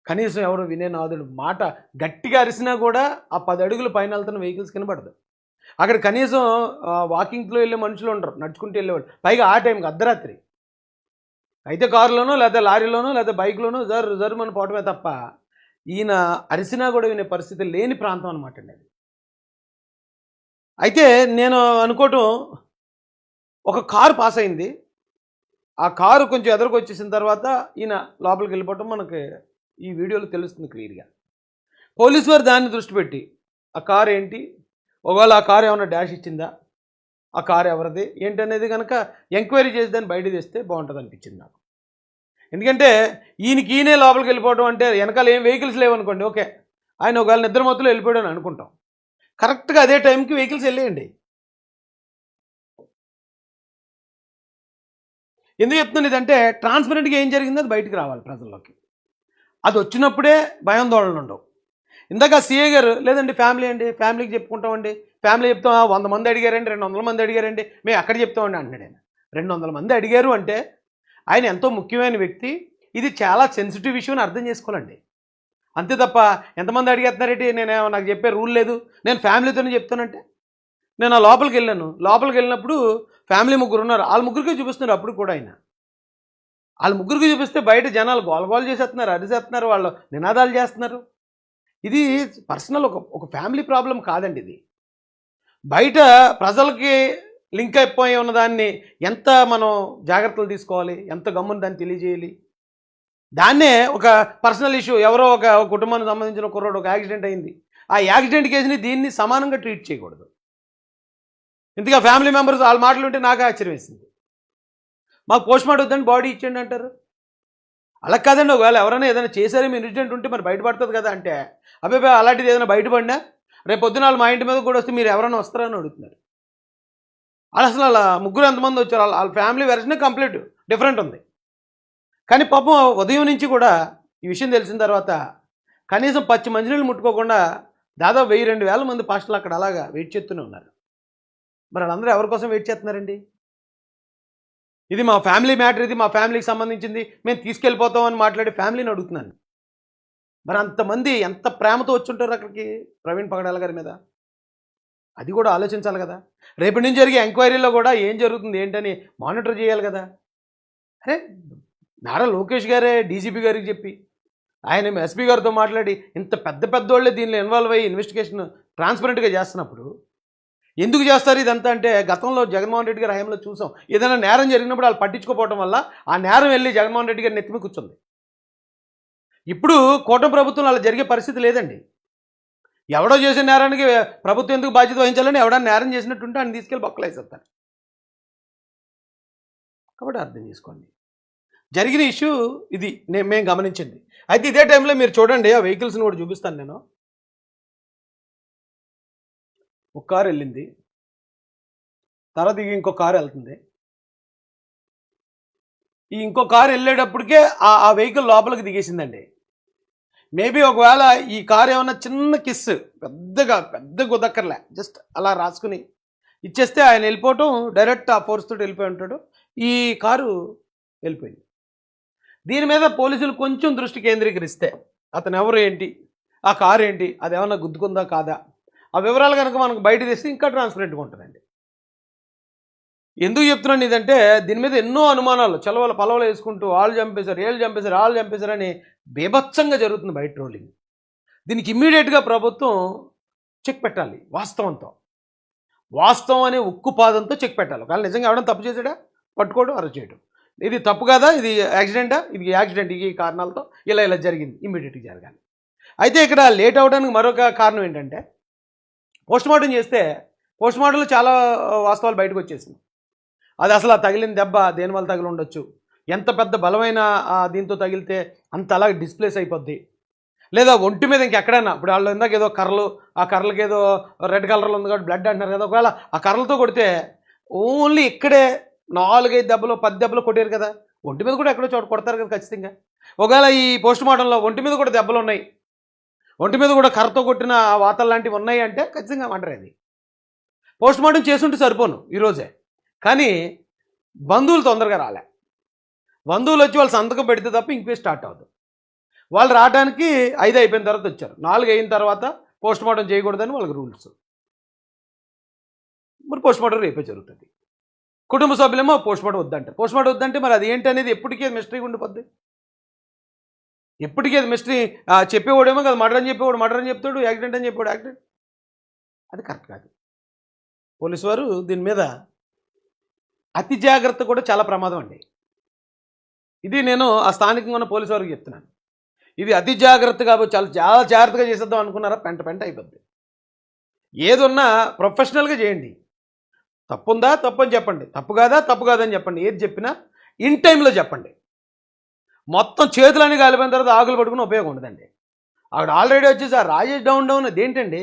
కనీసం ఎవరు వినేనాదుడు మాట గట్టిగా అరిసినా కూడా ఆ 10 అడుగుల పైన వెళ్తున్న వెహికల్స్ కనబడదు. అక్కడ కనీసం వాకింగ్లో వెళ్ళే మనుషులు ఉండరు, నడుచుకుంటూ వెళ్ళేవాళ్ళు. పైగా ఆ టైంకి అర్ధరాత్రి అయితే కారులోనో లేదా లారీలోనో లేదా బైక్లోనో జరుమని పోవటమే తప్ప ఈయన అరిసినా కూడా వినే పరిస్థితి లేని ప్రాంతం అనమాట అండి అది. అయితే నేను అనుకోవటం, ఒక కారు పాస్ అయింది, ఆ కారు కొంచెం ఎదురుకు వచ్చేసిన తర్వాత ఈయన లోపలికి వెళ్ళిపోవటం మనకి ఈ వీడియోలో తెలుస్తుంది క్లియర్గా. పోలీసు వారు దాన్ని దృష్టి పెట్టి ఆ కారు ఏంటి, ఒకవేళ ఆ కారు ఏమైనా డాష్ ఇచ్చిందా, ఆ కారు ఎవరిది ఏంటనేది కనుక ఎంక్వైరీ చేసి దాన్ని బయట తెస్తే బాగుంటుంది అనిపించింది నాకు. ఎందుకంటే ఈయనే లోపలికి వెళ్ళిపోవడం అంటే వెనకాల ఏం వెహికల్స్ లేవనుకోండి, ఓకే, ఆయన ఒకవేళ నిద్ర మత్తులో వెళ్ళిపోయాడు అని అనుకుంటాం. కరెక్ట్గా అదే టైంకి వెహికల్స్ వెళ్ళేయండి. ఎందుకు చెప్తున్నాను ఇదంటే, ట్రాన్స్పరెంట్గా ఏం జరిగిందో అది బయటికి రావాలి ప్రజల్లోకి. అది వచ్చినప్పుడే భయాందోళనలు ఉండవు. ఇందాక సిఐ గారు లేదండి ఫ్యామిలీ అండి, ఫ్యామిలీకి చెప్పుకుంటామండి, ఫ్యామిలీ చెప్తాం, 100 మంది అడిగారండి, 200 మంది అడిగారండి, మేము అక్కడ చెప్తామండి అంటున్నాడు ఆయన. 200 మంది అడిగారు అంటే ఆయన ఎంతో ముఖ్యమైన వ్యక్తి, ఇది చాలా సెన్సిటివ్ విషయం అని అర్థం చేసుకోవాలండి. అంతే తప్ప ఎంతమంది అడిగేస్తున్నారేంటి, నాకు చెప్పే రూల్ లేదు, నేను ఫ్యామిలీతోనే చెప్తానంటే. నేను ఆ లోపలికి వెళ్ళినప్పుడు ఫ్యామిలీ 3 ఉన్నారు, వాళ్ళ ముగ్గురికి చూపిస్తున్నారు. అప్పుడు కూడా ఆయన వాళ్ళ ముగ్గురికి చూపిస్తే బయట జనాలు గోలగోలు చేసేస్తున్నారు, అరిసేస్తున్నారు, వాళ్ళు నినాదాలు చేస్తున్నారు. ఇది పర్సనల్ ఒక ఫ్యామిలీ ప్రాబ్లం కాదండి. ఇది బయట ప్రజలకి లింక్ అయిపోయి ఉన్నదాన్ని ఎంత మనం జాగ్రత్తలు తీసుకోవాలి, ఎంత గమ్మున దాన్ని తెలియజేయాలి. దాన్నే ఒక పర్సనల్ ఇష్యూ, ఎవరో ఒక కుటుంబానికి సంబంధించిన కుర్రోడు ఒక యాక్సిడెంట్ అయింది, ఆ యాక్సిడెంట్ కేసుని దీన్ని సమానంగా ట్రీట్ చేయకూడదు. ఇంతగా ఫ్యామిలీ మెంబర్స్ వాళ్ళు మాట్లాడుంటే నాకు ఆశ్చర్యం వేసింది. మాకు పోస్ట్ మార్టం వద్దని బాడీ ఇచ్చేయండి అంటారు. అలా కాదండి, ఒకవేళ ఎవరైనా ఏదైనా చేశారేమో ఇన్సిడెంట్ ఉంటే మరి బయటపడుతుంది కదా అంటే, అబ్బాయి అలాంటిది ఏదైనా బయటపడినా రేపు పొద్దున వాళ్ళు మా ఇంటి మీద కూడా వస్తే మీరు ఎవరైనా వస్తారని అడుగుతున్నారు. వాళ్ళు అసలు అలా ముగ్గురు ఎంతమంది వచ్చారు, వాళ్ళ ఫ్యామిలీ వెర్షనే కంప్లీట్ డిఫరెంట్ ఉంది. కానీ పాపం ఉదయం నుంచి కూడా ఈ విషయం తెలిసిన తర్వాత కనీసం పచ్చి మంచినీళ్ళు ముట్టుకోకుండా దాదాపు 1000-2000 మంది పాస్టర్లు అక్కడ అలాగా వెయిట్ చేస్తూనే ఉన్నారు. మరి వాళ్ళందరూ ఎవరి కోసం వెయిట్ చేస్తున్నారండి? ఇది మా ఫ్యామిలీ మ్యాటర్, ఇది మా ఫ్యామిలీకి సంబంధించింది, మేము తీసుకెళ్ళిపోతామని మాట్లాడి ఫ్యామిలీని అడుగుతున్నాను. మరి అంతమంది ఎంత ప్రేమతో వచ్చుంటారు అక్కడికి ప్రవీణ్ పగడాల గారి మీద, అది కూడా ఆలోచించాలి కదా. రేపటి నుంచి జరిగే ఎంక్వైరీలో కూడా ఏం జరుగుతుంది ఏంటని మానిటర్ చేయాలి కదా. అరే నారా లోకేష్ గారే డీజీపీ గారికి చెప్పి ఆయన ఎస్పీ గారితో మాట్లాడి ఇంత పెద్ద పెద్దోళ్ళే దీనిలో ఇన్వాల్వ్ అయ్యి ఇన్వెస్టిగేషన్ ట్రాన్స్పరెంట్గా చేస్తున్నప్పుడు ఎందుకు చేస్తారు ఇదంతా అంటే, గతంలో జగన్మోహన్ రెడ్డి గారి హయాంలో చూసాం. ఏదైనా నేరం జరిగినప్పుడు వాళ్ళు పట్టించుకోపోవడం వల్ల ఆ నేరం వెళ్ళి జగన్మోహన్ రెడ్డి గారి నెత్తిమి కూర్చుంది. ఇప్పుడు కూటమి ప్రభుత్వంలో అలా జరిగే పరిస్థితి లేదండి. ఎవడో చేసిన నేరానికి ప్రభుత్వం ఎందుకు బాధ్యత వహించాలని, ఎవడన్నా నేరం చేసినట్టుంటే ఆయన తీసుకెళ్ళి బొక్కలు వేసేస్తారు. కాబట్టి అర్థం చేసుకోండి, జరిగిన ఇష్యూ ఇది మేము గమనించింది. అయితే ఇదే టైంలో మీరు చూడండి, ఆ వెహికల్స్ని కూడా చూపిస్తాను నేను. ఒక కారు వెళ్ళింది, తర్వాత ఇంకో కారు వెళ్తుంది. ఈ ఇంకో కారు వెళ్ళేటప్పటికే ఆ వెహికల్ లోపలికి దిగేసిందండి. మేబీ ఒకవేళ ఈ కారు ఏమన్నా చిన్న కిస్, పెద్ద గుదక్కర్లే, జస్ట్ అలా రాసుకుని ఇచ్చేస్తే ఆయన వెళ్ళిపోవటం, డైరెక్ట్ ఆ ఫోర్స్ తోటి వెళ్ళిపోయి ఉంటాడు. ఈ కారు వెళ్ళిపోయింది. దీని మీద పోలీసులు కొంచెం దృష్టి కేంద్రీకరిస్తే అతను ఎవరు ఏంటి, ఆ కారు ఏంటి, అది ఏమన్నా గుద్దుకుందా కాదా, ఆ వివరాలు కనుక మనకు బయట తెస్తే ఇంకా ట్రాన్స్పరెంట్గా ఉంటుందండి. ఎందుకు చెప్తున్నాను ఇదంటే, దీని మీద ఎన్నో అనుమానాలు చలవలు పలవలు వేసుకుంటూ వాళ్ళు చంపేశారు, వాళ్ళు చంపేశారని బీభత్సంగా జరుగుతుంది బయట ట్రోలింగ్. దీనికి ఇమ్మీడియట్గా ప్రభుత్వం చెక్ పెట్టాలి. వాస్తవం అనే ఉక్కుపాదంతో చెక్ పెట్టాలి. ఒకవేళ నిజంగా ఎవడన్నా తప్పు చేశాడా పట్టుకోవడం, అరెస్ట్ చేయడం. ఇది తప్పు కాదా, ఇది యాక్సిడెంటా, ఇది యాక్సిడెంట్, ఈ కారణాలతో ఇలా జరిగింది, ఇమ్మీడియట్గా జరగాలి. అయితే ఇక్కడ లేట్ అవడానికి మరొక కారణం ఏంటంటే, పోస్ట్మార్టం చేస్తే పోస్ట్మార్టంలో చాలా వాస్తవాలు బయటకు వచ్చేసింది. అది అసలు ఆ తగిలిన దెబ్బ దేనివల్ల తగిలి ఉండొచ్చు, ఎంత పెద్ద బలమైన దీంతో తగిలితే అంత అలాగే డిస్ప్లేస్ అయిపోద్ది, లేదా ఒంటి మీద ఇంకెక్కడైనా, ఇప్పుడు వాళ్ళు ఇందాక ఏదో కర్రలు, ఆ కర్రలకి ఏదో రెడ్ కలర్లో ఉంది కాబట్టి బ్లడ్ అంటున్నారు కదా, ఒకవేళ ఆ కర్రలతో కొడితే ఓన్లీ ఇక్కడే 4-5 దెబ్బలు 10 దెబ్బలు కొట్టారు కదా, ఒంటి మీద కూడా ఎక్కడో చోట కొడతారు కదా ఖచ్చితంగా. ఒకవేళ ఈ పోస్ట్మార్టంలో ఒంటి మీద కూడా దెబ్బలు ఉన్నాయి, ఒంటి మీద కూడా కర్రతో కొట్టిన వాతలు లాంటివి ఉన్నాయి అంటే ఖచ్చితంగా అంటారు. అది పోస్ట్మార్టం చేసుంటే సరిపోను ఈరోజే, కానీ బంధువులు తొందరగా రాలే. బంధువులు వచ్చి వాళ్ళు సంతకం పెడితే తప్ప ఇంక్వెస్ట్ స్టార్ట్ అవుతుంది. వాళ్ళు రావడానికి 5 అయిపోయిన తర్వాత వచ్చారు, 4 అయిన తర్వాత పోస్ట్మార్టం చేయకూడదని వాళ్ళకి రూల్స్. మరి పోస్ట్మార్టం రేపే జరుగుతుంది. కుటుంబ సభ్యులేమో పోస్ట్మార్టం వద్దంటే మరి అది ఏంటి అనేది ఎప్పటికీ అది మిస్టరీగా ఉండిపోద్ది. ఎప్పటికీ అది మిస్టరీ. చెప్పేవాడేమో కదా మర్డర్ అని చెప్పేవాడు మర్డర్ అని చెప్తాడు, యాక్సిడెంట్ అని చెప్పాడు యాక్సిడెంట్. అది కరెక్ట్ కాదు. పోలీసు వారు దీని మీద అతి జాగ్రత్త కూడా చాలా ప్రమాదం అండి. ఇది నేను ఆ స్థానికంగా ఉన్న పోలీసు వారికి చెప్తున్నాను. ఇది అతి జాగ్రత్త కాబట్టి చాలా జాగ్రత్తగా చేసేద్దాం అనుకున్నారా, పెంట అయిపోద్ది. ఏదున్నా ప్రొఫెషనల్గా చేయండి. తప్పుందా తప్పు అని చెప్పండి, తప్పు కాదని చెప్పండి. ఏది చెప్పినా ఇన్ టైంలో చెప్పండి. మొత్తం చేతులన్నీ కాలిపోయిన తర్వాత ఆకులు పట్టుకుని ఉపయోగం ఉండదండి. అక్కడ ఆల్రెడీ వచ్చేసి ఆ రాజేష్ డౌన్ అదేంటండి,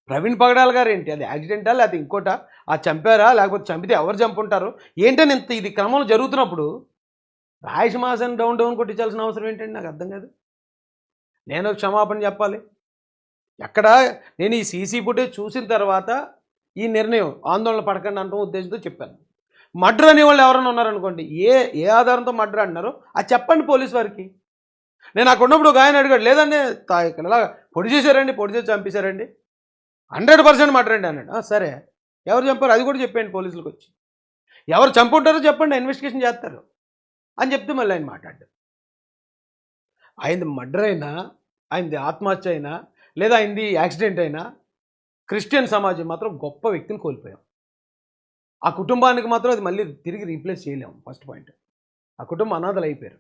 ప్రవీణ్ పగడాల్ గారు ఏంటి, అది యాక్సిడెంటా లేకపోతే ఇంకోటా, ఆ చంపారా లేకపోతే చంపితే ఎవరు చంపుంటారు ఏంటని ఇంత ఇది క్రమంలో జరుగుతున్నప్పుడు రాజేష్ మాసన్ డౌన్ కొట్టించాల్సిన అవసరం ఏంటండి, నాకు అర్థం కాదు. నేను క్షమాపణ చెప్పాలి. ఎక్కడ నేను ఈ సీసీ ఫుటేజ్ చూసిన తర్వాత ఈ నిర్ణయం ఆందోళన పడకండి అంటూ ఉద్దేశంతో చెప్పాను. మర్డర్ అనేవాళ్ళు ఎవరైనా ఉన్నారనుకోండి, ఏ ఆధారంతో మర్డర్ అంటున్నారో అది చెప్పండి పోలీసు వారికి. నేను అక్కడ ఉన్నప్పుడు ఒక ఆయన అడిగాడు, లేదండి ఇక్కడ ఇలా పొడి చేసి చంపేశారండి, 100% మర్డర్ అండి అన్నాడు. సరే ఎవరు చంపారు అది కూడా చెప్పండి పోలీసులకు వచ్చి, ఎవరు చంపుంటారో చెప్పండి, ఇన్వెస్టిగేషన్ చేస్తారు అని చెప్తే మళ్ళీ ఆయన మాట్లాడారు. ఆయనది మర్డర్ అయినా, ఆయనది ఆత్మహత్య అయినా, లేదా ఆయనది యాక్సిడెంట్ అయినా, క్రిస్టియన్ సమాజం మాత్రం గొప్ప వ్యక్తిని కోల్పోయాం. ఆ కుటుంబానికి మాత్రం అది మళ్ళీ తిరిగి రీప్లేస్ చేయలేము. ఫస్ట్ పాయింట్, ఆ కుటుంబం అనాథలు అయిపోయారు.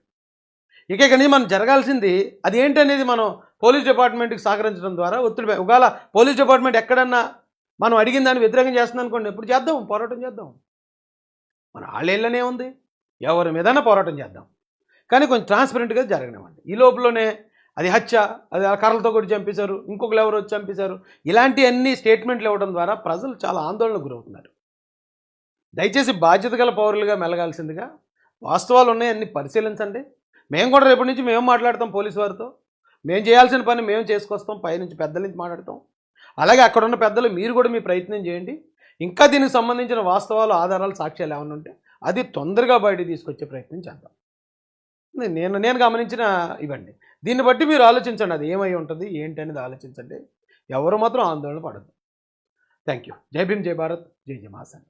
ఇక నుంచి మనం జరగాల్సింది అది ఏంటనేది మనం పోలీస్ డిపార్ట్మెంట్కి సహకరించడం ద్వారా ఒత్తిడి ఒకవేళ పోలీస్ డిపార్ట్మెంట్ ఎక్కడన్నా మనం అడిగిన దాన్ని వ్యతిరేకం చేస్తుంది అనుకోండి, ఎప్పుడు చేద్దాం, పోరాటం చేద్దాం. మన వాళ్ళేళ్ళనే ఉంది, ఎవరి మీదైనా పోరాటం చేద్దాం, కానీ కొంచెం ట్రాన్స్పరెంట్గా జరగనివ్వండి. ఈ లోపలనే అది హత్య, అది ఆ కర్రలతో కొట్టి చంపేశారు, ఇంకొకరు ఎవరు వచ్చి చంపేశారు, ఇలాంటి అన్ని స్టేట్మెంట్లు ఇవ్వడం ద్వారా ప్రజలు చాలా ఆందోళనకు గురవుతున్నారు. దయచేసి బాధ్యత గల పౌరులుగా మెలగాల్సిందిగా వాస్తవాలు ఉన్నాయి, అన్ని పరిశీలించండి. మేము కూడా రేపటి నుంచి మేము మాట్లాడతాం పోలీసు వారితో, మేము చేయాల్సిన పని మేము చేసుకొస్తాం, పైనుంచి పెద్దల నుంచి మాట్లాడతాం. అలాగే అక్కడ ఉన్న పెద్దలు మీరు కూడా మీ ప్రయత్నం చేయండి. ఇంకా దీనికి సంబంధించిన వాస్తవాలు, ఆధారాలు, సాక్ష్యాలు ఏమైనా ఉంటే అది తొందరగా బయటికి తీసుకొచ్చే ప్రయత్నం చేద్దాం. నేను గమనించిన ఇవ్వండి, దీన్ని బట్టి మీరు ఆలోచించండి, అది ఏమై ఉంటుంది ఏంటి అనేది ఆలోచించండి. ఎవరు మాత్రం ఆందోళన పడద్దు. Thank you. జై భీమ్, జై భారత్, జై జై మహాసన్.